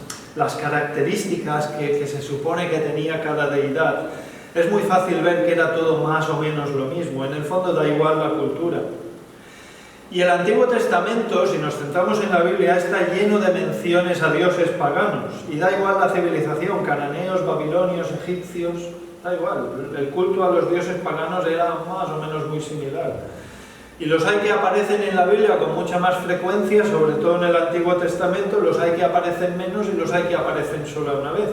características que se supone que tenía cada deidad, es muy fácil ver que era todo más o menos lo mismo. En el fondo da igual la cultura. Y el Antiguo Testamento, si nos centramos en la Biblia, está lleno de menciones a dioses paganos. Y da igual la civilización, cananeos, babilonios, egipcios, da igual. El culto a los dioses paganos era más o menos muy similar. Y los hay que aparecen en la Biblia con mucha más frecuencia, sobre todo en el Antiguo Testamento, los hay que aparecen menos y los hay que aparecen solo una vez.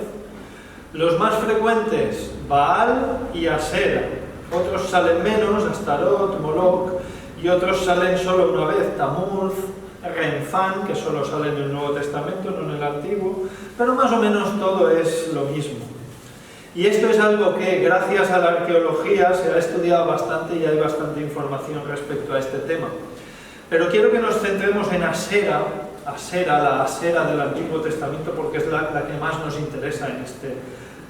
Los más frecuentes, Baal y Asera. Otros salen menos, Astarot, Moloch, y otros salen solo una vez, Tammuz, Renfán, que solo sale en el Nuevo Testamento, no en el Antiguo, pero más o menos todo es lo mismo. Y esto es algo que, gracias a la arqueología, se ha estudiado bastante y hay bastante información respecto a este tema. Pero quiero que nos centremos en Asera, la Asera del Antiguo Testamento, porque es la que más nos interesa en este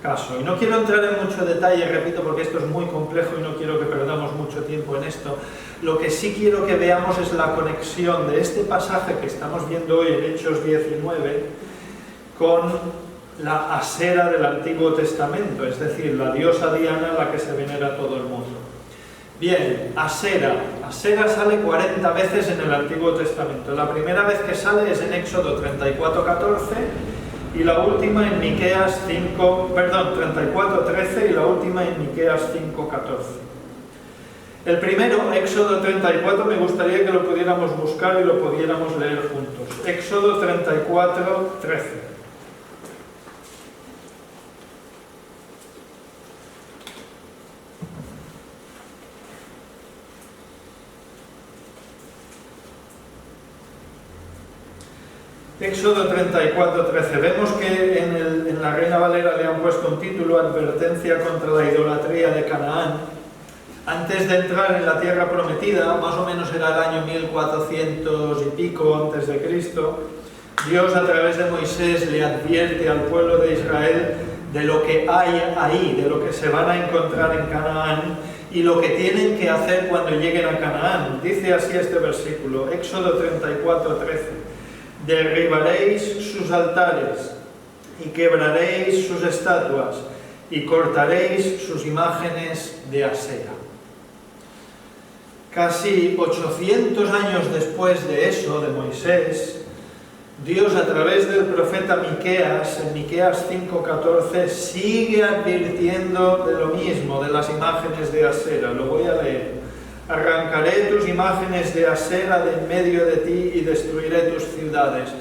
caso. Y no quiero entrar en mucho detalle, repito, porque esto es muy complejo y no quiero que perdamos mucho tiempo en esto. Lo que sí quiero que veamos es la conexión de este pasaje que estamos viendo hoy en Hechos 19 con la Asera del Antiguo Testamento, es decir, la diosa Diana a la que se venera todo el mundo. Bien, Asera sale 40 veces en el Antiguo Testamento. La primera vez que sale es en Éxodo 34:14 y la última en Miqueas 34:13 y la última en Miqueas 5:14. El primero, Éxodo 34, me gustaría que lo pudiéramos buscar y lo pudiéramos leer juntos. Éxodo 34:13. Éxodo 34:13. Vemos que en la Reina Valera le han puesto un título, Advertencia contra la idolatría de Canaán. Antes de entrar en la tierra prometida, más o menos era el año 1400 y pico antes de Cristo, Dios a través de Moisés le advierte al pueblo de Israel de lo que hay ahí, de lo que se van a encontrar en Canaán y lo que tienen que hacer cuando lleguen a Canaán. Dice así este versículo, Éxodo 34:13. Derribaréis sus altares y quebraréis sus estatuas y cortaréis sus imágenes de Asera. Casi 800 años después de eso, de Moisés, Dios a través del profeta Miqueas, en Miqueas 5:14, sigue advirtiendo de lo mismo, de las imágenes de Asera. Lo voy a leer. Arrancaré tus imágenes de Asera de en medio de ti y destruiré tus ciudades,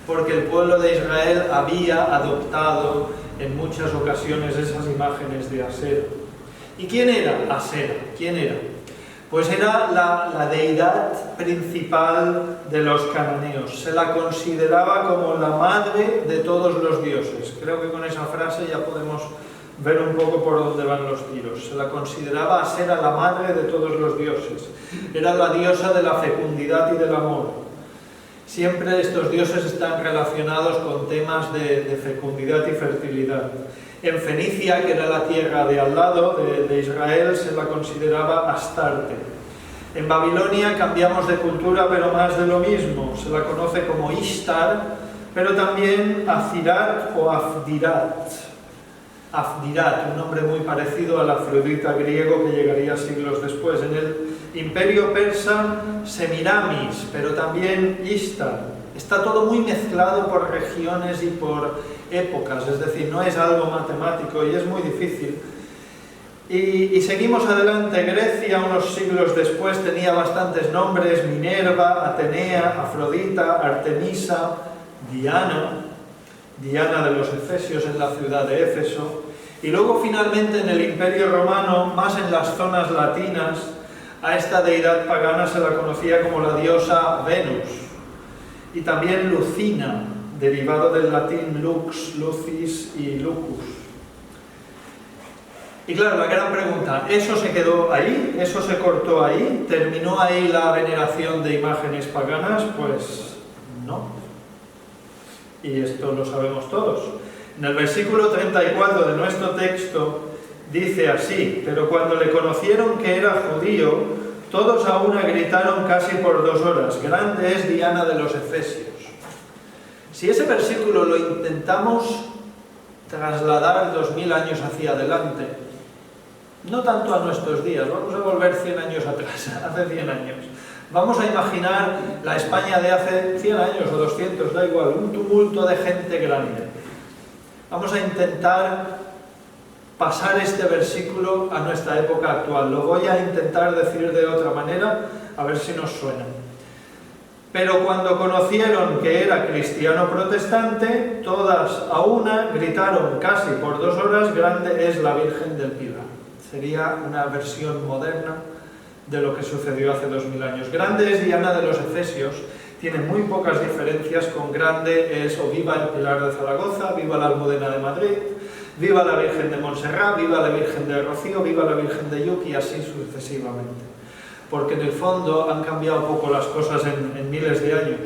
porque el pueblo de Israel había adoptado en muchas ocasiones esas imágenes de Asera. ¿Y quién era Asera? ¿Quién era? Pues era la deidad principal de los cananeos. Se la consideraba como la madre de todos los dioses. Creo que con esa frase ya podemos ver un poco por dónde van los tiros. Se la consideraba Asera la madre de todos los dioses. Era la diosa de la fecundidad y del amor. Siempre estos dioses están relacionados con temas de fecundidad y fertilidad. En Fenicia, que era la tierra de al lado de Israel, se la consideraba Astarte. En Babilonia cambiamos de cultura, pero más de lo mismo. Se la conoce como Ishtar, pero también Azirat o Afdirat. Afdirat, un nombre muy parecido al Afrodita griego que llegaría siglos después. En el Imperio persa, Semiramis, pero también Ishtar. Está todo muy mezclado por regiones y por épocas, es decir, no es algo matemático y es muy difícil. Y seguimos adelante. Grecia, unos siglos después, tenía bastantes nombres: Minerva, Atenea, Afrodita, Artemisa, Diana de los Efesios en la ciudad de Éfeso. Y luego finalmente en el Imperio Romano, más en las zonas latinas, a esta deidad pagana se la conocía como la diosa Venus. Y también Lucina, derivado del latín lux, lucis y lucus. Y claro, la gran pregunta, ¿eso se quedó ahí? ¿Eso se cortó ahí? ¿Terminó ahí la veneración de imágenes paganas? Pues no. Y esto lo sabemos todos. En el versículo 34 de nuestro texto dice así: pero cuando le conocieron que era judío, todos a una gritaron casi por 2 horas, grande es Diana de los Efesios. Si ese versículo lo intentamos trasladar 2000 años hacia adelante, no tanto a nuestros días, vamos a volver 100 años atrás, hace 100 años. Vamos a imaginar la España de hace 100 años o 200, da igual, un tumulto de gente grande. Vamos a intentar pasar este versículo a nuestra época actual. Lo voy a intentar decir de otra manera, a ver si nos suena. Pero cuando conocieron que era cristiano protestante, todas a una gritaron casi por 2 horas, grande es la Virgen del Pilar. Sería una versión moderna de lo que sucedió hace 2000 años. Grande es Diana de los Efesios, tiene muy pocas diferencias con grande es o viva el Pilar de Zaragoza, viva la Almudena de Madrid, viva la Virgen de Montserrat, viva la Virgen de Rocío, viva la Virgen de Lluc y así sucesivamente. Porque en el fondo han cambiado un poco las cosas en miles de años.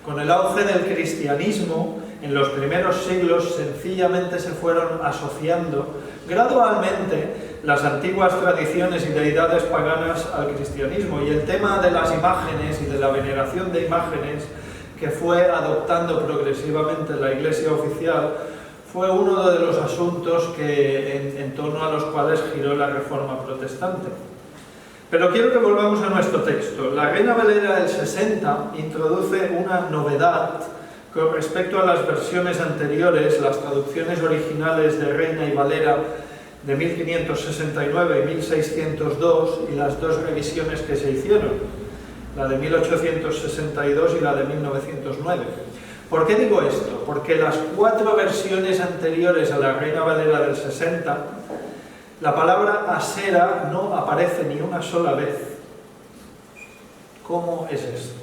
Con el auge del cristianismo, en los primeros siglos sencillamente se fueron asociando gradualmente las antiguas tradiciones y deidades paganas al cristianismo, y el tema de las imágenes y de la veneración de imágenes que fue adoptando progresivamente la Iglesia oficial fue uno de los asuntos en torno a los cuales giró la Reforma protestante. Pero quiero que volvamos a nuestro texto. La Reina Valera del 60 introduce una novedad con respecto a las versiones anteriores, las traducciones originales de Reina y Valera de 1569 y 1602 y las 2 revisiones que se hicieron, la de 1862 y la de 1909. ¿Por qué digo esto? Porque las 4 versiones anteriores a la Reina Valera del 60, la palabra Asera no aparece ni una sola vez. ¿Cómo es esto?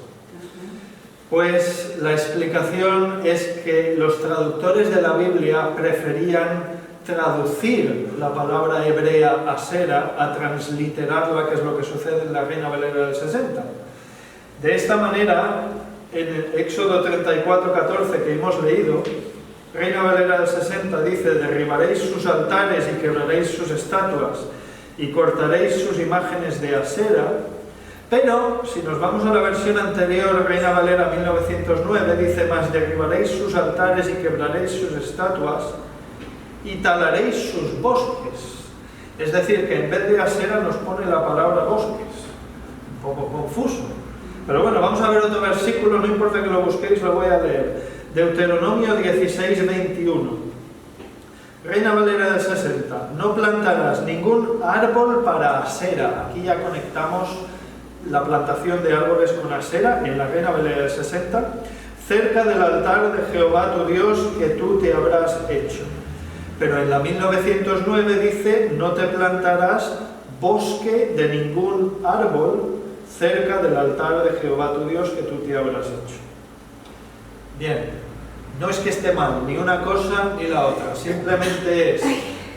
Pues la explicación es que los traductores de la Biblia preferían traducir la palabra hebrea Asera a transliterarla, que es lo que sucede en la Reina Valera del 60. De esta manera, en el Éxodo 34:14 que hemos leído, Reina Valera del 60 dice: derribaréis sus altares y quebraréis sus estatuas y cortaréis sus imágenes de Asera. Pero, si nos vamos a la versión anterior, Reina Valera 1909, dice: mas derribaréis sus altares y quebraréis sus estatuas y talaréis sus bosques. Es decir, que en vez de Asera nos pone la palabra bosques. Un poco confuso. Pero bueno, vamos a ver otro versículo, no importa que lo busquéis, lo voy a leer. Deuteronomio 16:21. Reina Valera del 60. No plantarás ningún árbol para Asera. Aquí ya conectamos la plantación de árboles con Asera en la Reina Valera del 60. Cerca del altar de Jehová tu Dios que tú te habrás hecho. Pero en la 1909 dice: no te plantarás bosque de ningún árbol cerca del altar de Jehová tu Dios que tú te habrás hecho. Bien, no es que esté mal ni una cosa ni la otra, simplemente es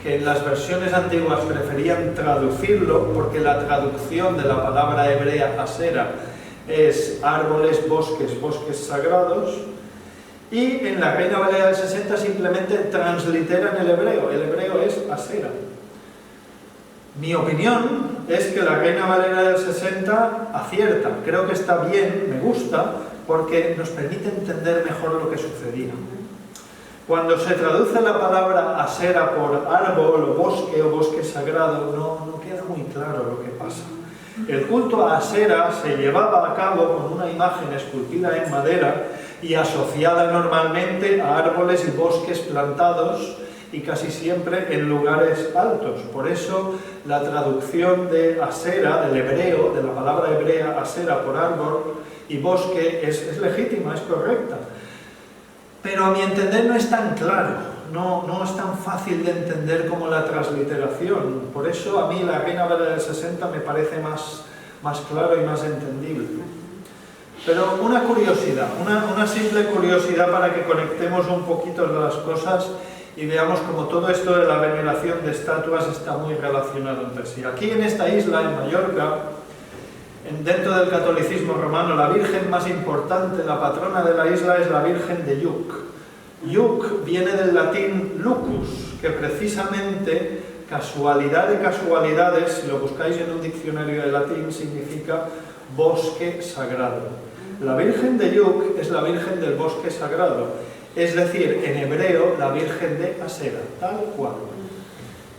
que en las versiones antiguas preferían traducirlo porque la traducción de la palabra hebrea Asera es árboles, bosques, bosques sagrados. Y en la Reina Valera del 60 simplemente transliteran el hebreo es Asera. Mi opinión es que la Reina Valera del 60 acierta, creo que está bien, me gusta, porque nos permite entender mejor lo que sucedía. Cuando se traduce la palabra Asera por árbol o bosque sagrado, no queda muy claro lo que pasa. El culto a Asera se llevaba a cabo con una imagen esculpida en madera y asociada normalmente a árboles y bosques plantados y casi siempre en lugares altos. Por eso la traducción de Asera, del hebreo, de la palabra hebrea Asera por árbol y bosque es legítima, es correcta. pero a mi entender no es tan claro, no es tan fácil de entender como la transliteración. Por eso a mí la Reina Valera del 60 me parece más claro y más entendible. Pero una curiosidad, una simple curiosidad para que conectemos un poquito las cosas y veamos cómo todo esto de la veneración de estatuas está muy relacionado entre sí. Aquí en esta isla, en Mallorca, dentro del catolicismo romano, la virgen más importante, la patrona de la isla, es la Virgen de Lluc. Lluc viene del latín lucus, que precisamente, casualidad de casualidades, si lo buscáis en un diccionario de latín, significa bosque sagrado. La Virgen de Lluc es la Virgen del bosque sagrado, es decir, en hebreo, la Virgen de Asera, tal cual.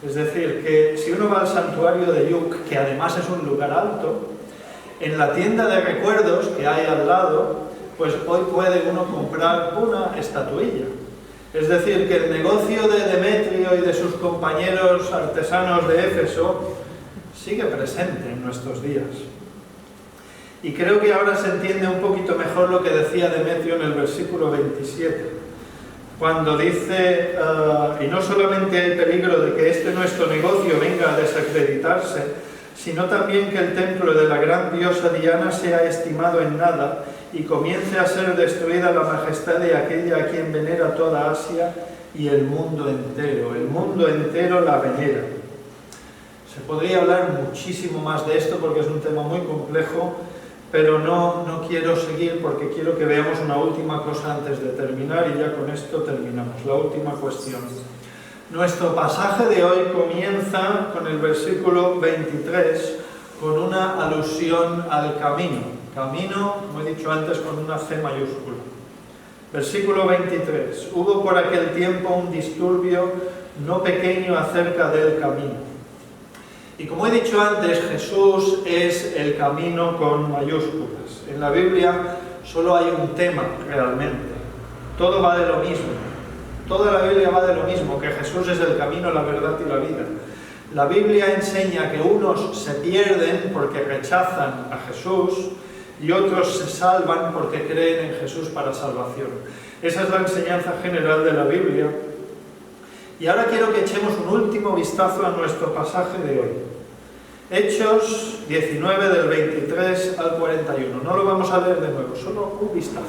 Es decir, que si uno va al santuario de Lluc, que además es un lugar alto, en la tienda de recuerdos que hay al lado, pues hoy puede uno comprar una estatuilla. Es decir, que el negocio de Demetrio y de sus compañeros artesanos de Éfeso sigue presente en nuestros días. Y creo que ahora se entiende un poquito mejor lo que decía Demetrio en el versículo 27, cuando dice, y no solamente hay peligro de que este nuestro negocio venga a desacreditarse, sino también que el templo de la gran diosa Diana sea estimado en nada y comience a ser destruida la majestad de aquella a quien venera toda Asia y el mundo entero la venera. Se podría hablar muchísimo más de esto porque es un tema muy complejo, pero no quiero seguir porque quiero que veamos una última cosa antes de terminar y ya con esto terminamos. La última cuestión. Nuestro pasaje de hoy comienza con el versículo 23 con una alusión al camino. Camino, como he dicho antes, con una C mayúscula. Versículo 23. Hubo por aquel tiempo un disturbio no pequeño acerca del camino. Y como he dicho antes, Jesús es el camino con mayúsculas. En la Biblia solo hay un tema realmente. Todo va de lo mismo. Toda la Biblia va de lo mismo, que Jesús es el camino, la verdad y la vida. La Biblia enseña que unos se pierden porque rechazan a Jesús y otros se salvan porque creen en Jesús para salvación. Esa es la enseñanza general de la Biblia. Y ahora quiero que echemos un último vistazo a nuestro pasaje de hoy. Hechos 19 del 23 al 41. No lo vamos a leer de nuevo, solo un vistazo.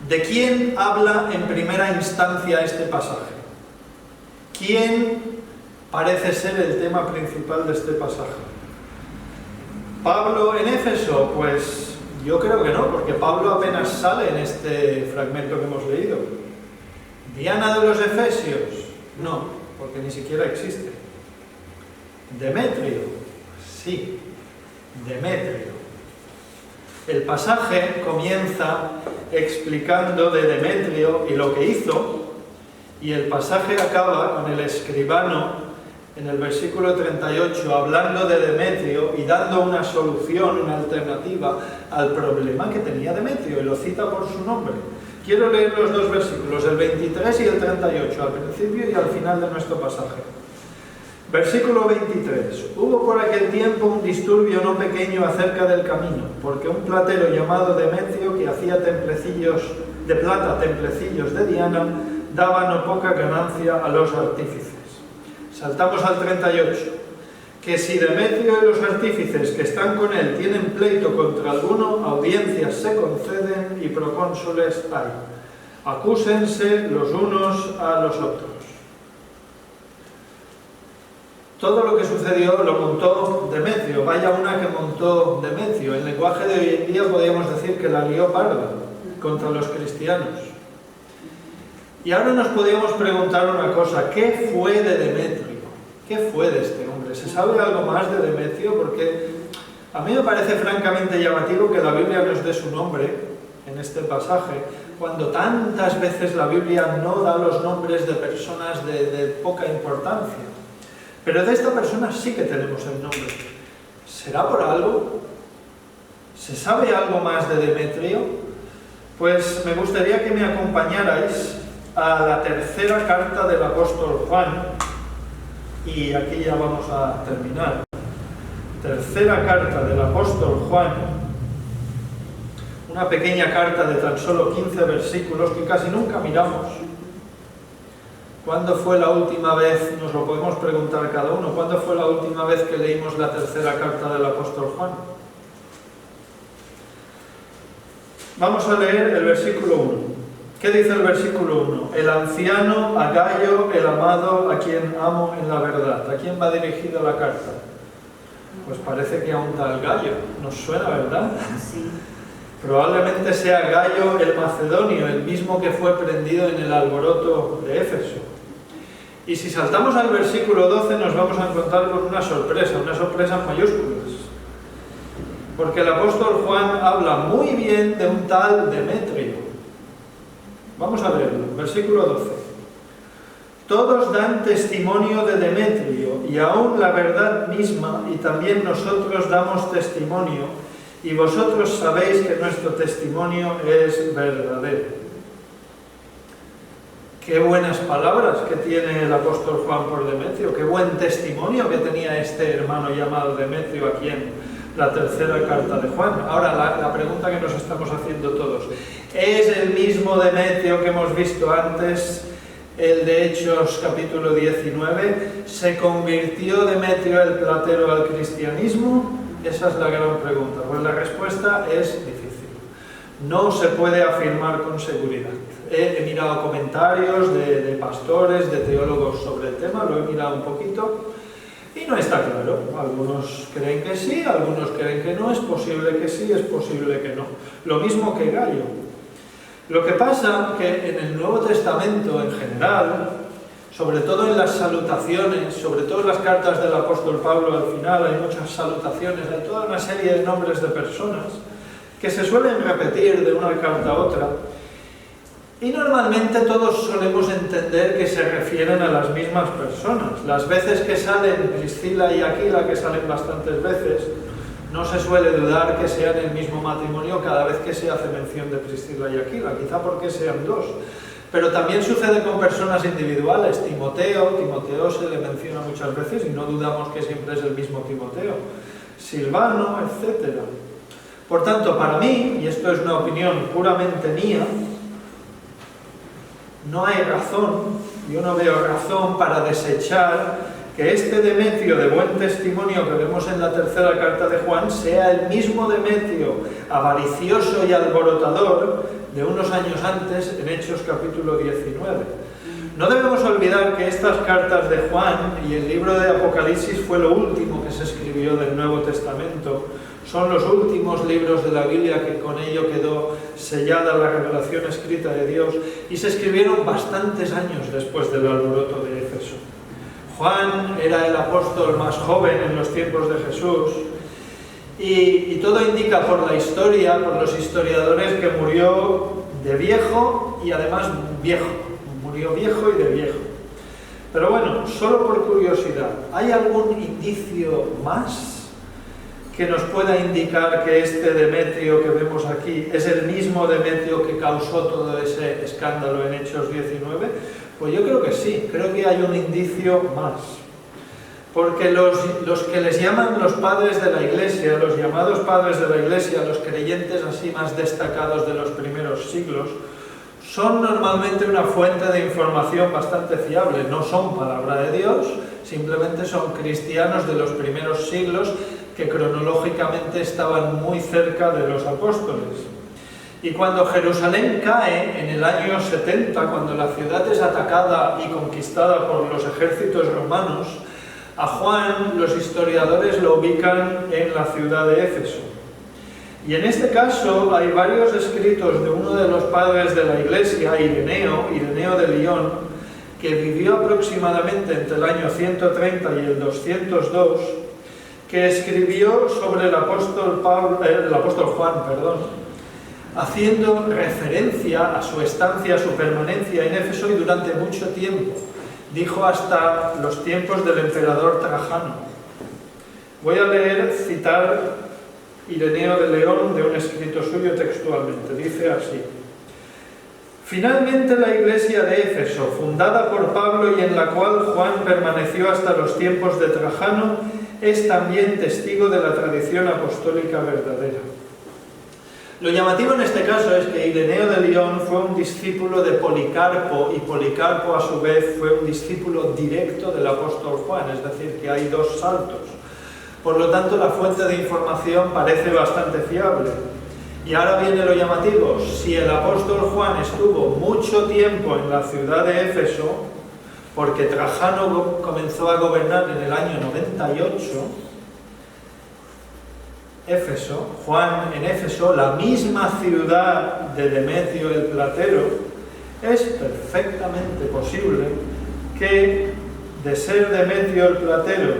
¿De quién habla en primera instancia este pasaje? ¿Quién parece ser el tema principal de este pasaje? ¿Pablo en Éfeso? Pues yo creo que no, porque Pablo apenas sale en este fragmento que hemos leído. ¿Diana de los Efesios? No, porque ni siquiera existe. ¿Demetrio? Sí, Demetrio. El pasaje comienza explicando de Demetrio y lo que hizo, y el pasaje acaba con el escribano en el versículo 38 hablando de Demetrio y dando una solución, una alternativa al problema que tenía Demetrio, y lo cita por su nombre. Quiero leer los dos versículos, el 23 y el 38, al principio y al final de nuestro pasaje. Versículo 23. Hubo por aquel tiempo un disturbio no pequeño acerca del camino, porque un platero llamado Demetrio, que hacía templecillos de plata, templecillos de Diana, daba no poca ganancia a los artífices. Saltamos al 38. Que si Demetrio y los artífices que están con él tienen pleito contra alguno, audiencias se conceden y procónsules hay. Acúsense los unos a los otros. Todo lo que sucedió lo montó Demetrio, vaya una que montó Demetrio. En lenguaje de hoy en día podríamos decir que la lió parda contra los cristianos. Y ahora nos podríamos preguntar una cosa, ¿qué fue de Demetrio? ¿Qué fue de este hombre? ¿Se sabe algo más de Demetrio? Porque a mí me parece francamente llamativo que la Biblia nos dé su nombre en este pasaje, cuando tantas veces la Biblia no da los nombres de personas de poca importancia. Pero de esta persona sí que tenemos el nombre. ¿Será por algo? ¿Se sabe algo más de Demetrio? Pues me gustaría que me acompañarais a la tercera carta del apóstol Juan, y aquí ya vamos a terminar. Tercera carta del apóstol Juan, una pequeña carta de tan solo 15 versículos que casi nunca miramos. ¿Cuándo fue la última vez, nos lo podemos preguntar cada uno, cuándo fue la última vez que leímos la tercera carta del apóstol Juan? Vamos a leer el versículo 1. ¿Qué dice el versículo 1? El anciano a Gayo, el amado, a quien amo en la verdad. ¿A quién va dirigida la carta? Pues parece que a un tal Gayo. ¿Nos suena, verdad? Sí. Probablemente sea Gayo el macedonio, el mismo que fue prendido en el alboroto de Éfeso. Y si saltamos al versículo 12 nos vamos a encontrar con una sorpresa en mayúsculas. Porque el apóstol Juan habla muy bien de un tal Demetrio. Vamos a verlo, versículo 12. Todos dan testimonio de Demetrio, y aún la verdad misma, y también nosotros damos testimonio, y vosotros sabéis que nuestro testimonio es verdadero. Qué buenas palabras que tiene el apóstol Juan por Demetrio, qué buen testimonio que tenía este hermano llamado Demetrio aquí en la tercera carta de Juan. Ahora, la pregunta que nos estamos haciendo todos, ¿es el mismo Demetrio que hemos visto antes, el de Hechos capítulo 19? ¿Se convirtió Demetrio el platero al cristianismo? Esa es la gran pregunta. Pues la respuesta es difícil. No se puede afirmar con seguridad. He mirado comentarios de pastores, de teólogos sobre el tema, lo he mirado un poquito y no está claro. Algunos creen que sí, algunos creen que no, es posible que sí, es posible que no. Lo mismo que Gayo. Lo que pasa que en el Nuevo Testamento en general, sobre todo en las salutaciones, sobre todo en las cartas del apóstol Pablo al final, hay muchas salutaciones, hay toda una serie de nombres de personas que se suelen repetir de una carta a otra. Y normalmente todos solemos entender que se refieren a las mismas personas. Las veces que salen Priscila y Aquila, que salen bastantes veces, no se suele dudar que sean el mismo matrimonio cada vez que se hace mención de Priscila y Aquila, quizá porque sean dos. Pero también sucede con personas individuales. Timoteo se le menciona muchas veces y no dudamos que siempre es el mismo Timoteo. Silvano, etc. Por tanto, para mí, y esto es una opinión puramente mía, no hay razón, yo no veo razón para desechar que este Demetrio de buen testimonio que vemos en la tercera carta de Juan sea el mismo Demetrio avaricioso y alborotador de unos años antes en Hechos capítulo 19. No debemos olvidar que estas cartas de Juan y el libro de Apocalipsis fue lo último que se escribió del Nuevo Testamento. Son los últimos libros de la Biblia que con ello quedó sellada la revelación escrita de Dios y se escribieron bastantes años después del alboroto de Éfeso. Juan era el apóstol más joven en los tiempos de Jesús y todo indica por la historia, por los historiadores, que murió de viejo y además viejo. Murió viejo y de viejo. Pero bueno, solo por curiosidad, ¿hay algún indicio más que nos pueda indicar que este Demetrio que vemos aquí es el mismo Demetrio que causó todo ese escándalo en Hechos 19? Pues yo creo que sí, creo que hay un indicio más. Porque los que les llaman los padres de la Iglesia, los llamados padres de la Iglesia, los creyentes así más destacados de los primeros siglos, son normalmente una fuente de información bastante fiable. No son palabra de Dios, simplemente son cristianos de los primeros siglos que cronológicamente estaban muy cerca de los apóstoles. Y cuando Jerusalén cae en el año 70, cuando la ciudad es atacada y conquistada por los ejércitos romanos, a Juan los historiadores lo ubican en la ciudad de Éfeso. Y en este caso hay varios escritos de uno de los padres de la Iglesia, Ireneo de Lyon, que vivió aproximadamente entre el año 130 y el 202, que escribió sobre el apóstol Juan, haciendo referencia a su estancia, a su permanencia en Éfeso y durante mucho tiempo. Dijo hasta los tiempos del emperador Trajano. Voy a citar Ireneo de León de un escrito suyo textualmente. Dice así: finalmente la iglesia de Éfeso, fundada por Pablo y en la cual Juan permaneció hasta los tiempos de Trajano, es también testigo de la tradición apostólica verdadera. Lo llamativo en este caso es que Ireneo de Lyon fue un discípulo de Policarpo, y Policarpo a su vez fue un discípulo directo del apóstol Juan, es decir, que hay dos saltos. Por lo tanto, la fuente de información parece bastante fiable. Y ahora viene lo llamativo: si el apóstol Juan estuvo mucho tiempo en la ciudad de Éfeso, porque Trajano comenzó a gobernar en el año 98, Éfeso, Juan en Éfeso, la misma ciudad de Demetrio el Platero, es perfectamente posible que de ser Demetrio el Platero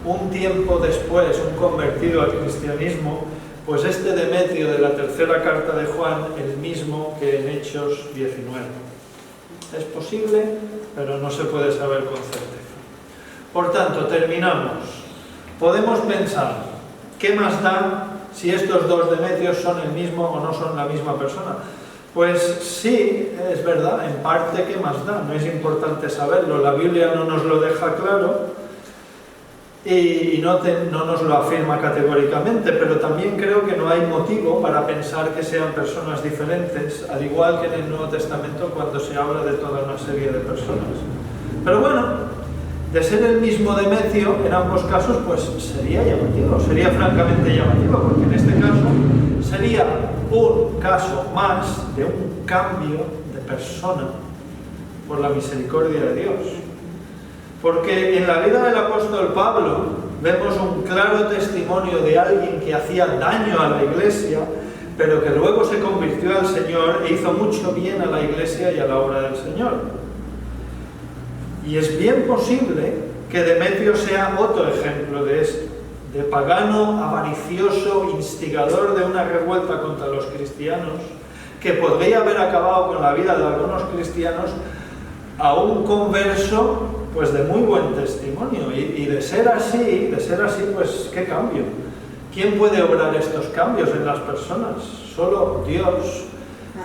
un tiempo después un convertido al cristianismo, pues este Demetrio de la tercera carta de Juan, el mismo que en Hechos 19. Es posible, pero no se puede saber con certeza. Por tanto, terminamos. Podemos pensar, ¿qué más da si estos dos Demetrios son el mismo o no son la misma persona? Pues sí, es verdad, en parte, ¿qué más da? No es importante saberlo, la Biblia no nos lo deja claro y no nos lo afirma categóricamente, pero también creo que no hay motivo para pensar que sean personas diferentes, al igual que en el Nuevo Testamento cuando se habla de toda una serie de personas. Pero bueno, de ser el mismo Demetrio, en ambos casos, pues sería llamativo, sería francamente llamativo, porque en este caso sería un caso más de un cambio de persona por la misericordia de Dios. Porque en la vida del apóstol Pablo vemos un claro testimonio de alguien que hacía daño a la iglesia, pero que luego se convirtió al Señor e hizo mucho bien a la iglesia y a la obra del Señor. Y es bien posible que Demetrio sea otro ejemplo de esto, de pagano, avaricioso, instigador de una revuelta contra los cristianos, que podría haber acabado con la vida de algunos cristianos, a un converso pues de muy buen testimonio. Y de ser así, pues ¿qué cambio? ¿Quién puede obrar estos cambios en las personas? Solo Dios,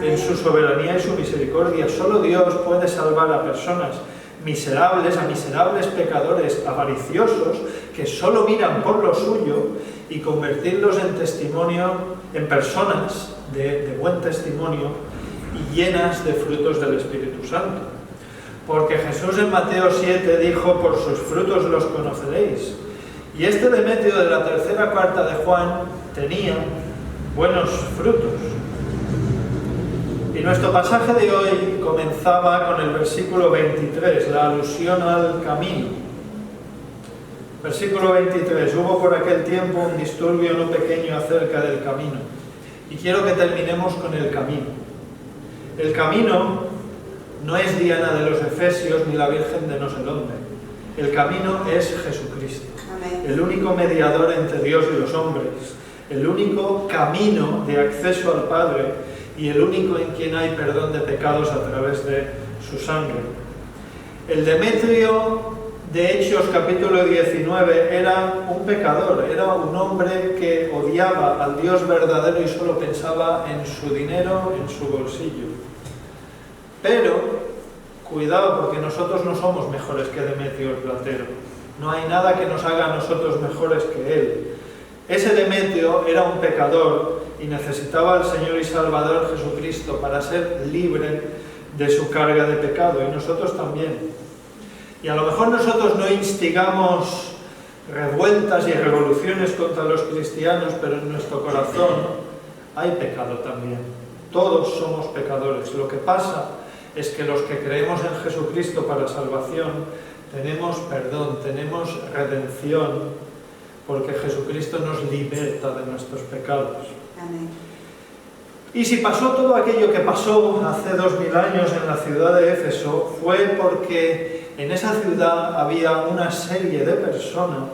en su soberanía y su misericordia. Solo Dios puede salvar a personas miserables, a miserables pecadores avariciosos que solo miran por lo suyo, y convertirlos en testimonio, en personas de buen testimonio y llenas de frutos del Espíritu Santo. Porque Jesús en Mateo 7 dijo: por sus frutos los conoceréis. Y este Demetrio de la tercera carta de Juan tenía buenos frutos. Y nuestro pasaje de hoy comenzaba con el versículo 23, la alusión al camino. Versículo 23: hubo por aquel tiempo un disturbio no pequeño acerca del camino. Y quiero que terminemos con el camino. El camino no es Diana de los Efesios ni la Virgen de no sé dónde. El camino es Jesucristo. Amén. El único mediador entre Dios y los hombres. El único camino de acceso al Padre y el único en quien hay perdón de pecados a través de su sangre. El Demetrio de Hechos capítulo 19 era un pecador, era un hombre que odiaba al Dios verdadero y solo pensaba en su dinero, en su bolsillo. Pero, cuidado, porque nosotros no somos mejores que Demetrio el Platero. No hay nada que nos haga a nosotros mejores que él. Ese Demetrio era un pecador y necesitaba al Señor y Salvador Jesucristo para ser libre de su carga de pecado, y nosotros también. Y a lo mejor nosotros no instigamos revueltas y revoluciones contra los cristianos, pero en nuestro corazón hay pecado también. Todos somos pecadores. Lo que pasa es que los que creemos en Jesucristo para salvación tenemos perdón, tenemos redención, porque Jesucristo nos liberta de nuestros pecados. Amén. Y si pasó todo aquello que pasó hace 2000 años en la ciudad de Éfeso, fue porque en esa ciudad había una serie de personas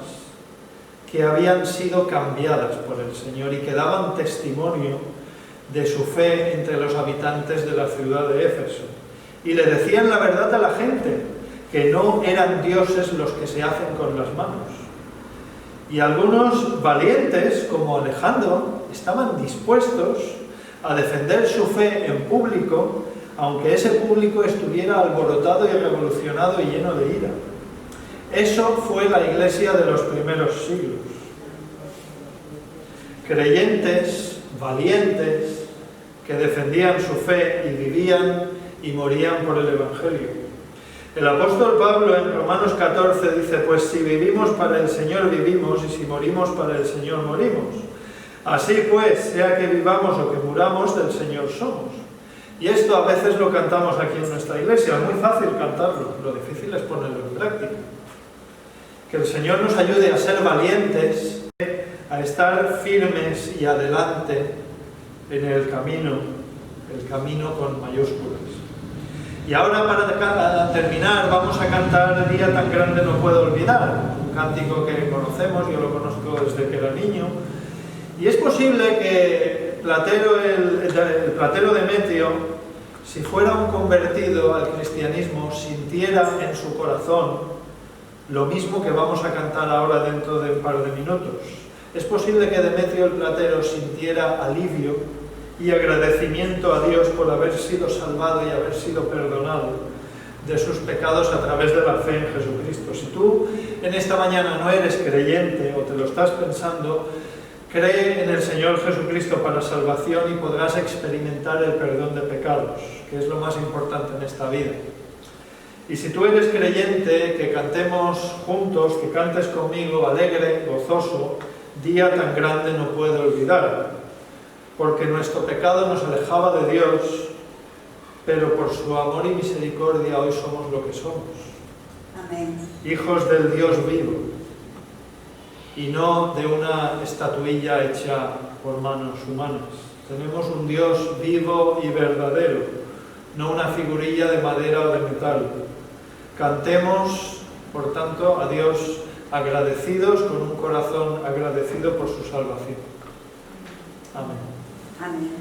que habían sido cambiadas por el Señor y que daban testimonio de su fe entre los habitantes de la ciudad de Éfeso. Y le decían la verdad a la gente, que no eran dioses los que se hacen con las manos. Y algunos valientes, como Alejandro, estaban dispuestos a defender su fe en público, aunque ese público estuviera alborotado y revolucionado y lleno de ira. Eso fue la iglesia de los primeros siglos. Creyentes valientes, que defendían su fe y vivían y morían por el Evangelio. El apóstol Pablo en Romanos 14 dice: pues si vivimos para el Señor vivimos, y si morimos para el Señor morimos. Así pues, sea que vivamos o que muramos, del Señor somos. Y esto a veces lo cantamos aquí en nuestra iglesia, es muy fácil cantarlo, lo difícil es ponerlo en práctica. Que el Señor nos ayude a ser valientes, a estar firmes y adelante en el camino con mayúsculas. Y ahora, para terminar, vamos a cantar Día tan grande no puedo olvidar, un cántico que conocemos, yo lo conozco desde que era niño, y es posible que el platero Demetrio, si fuera un convertido al cristianismo, sintiera en su corazón lo mismo que vamos a cantar ahora dentro de un par de minutos. Es posible que Demetrio el platero sintiera alivio y agradecimiento a Dios por haber sido salvado y haber sido perdonado de sus pecados a través de la fe en Jesucristo. Si tú en esta mañana no eres creyente o te lo estás pensando, cree en el Señor Jesucristo para salvación y podrás experimentar el perdón de pecados, que es lo más importante en esta vida. Y si tú eres creyente, que cantemos juntos, que cantes conmigo, alegre, gozoso, día tan grande no puedo olvidar, porque nuestro pecado nos alejaba de Dios, pero por su amor y misericordia hoy somos lo que somos. Amén. Hijos del Dios vivo, y no de una estatuilla hecha por manos humanas. Tenemos un Dios vivo y verdadero, no una figurilla de madera o de metal. Cantemos, por tanto, a Dios agradecidos, con un corazón agradecido por su salvación. Amén. Amén.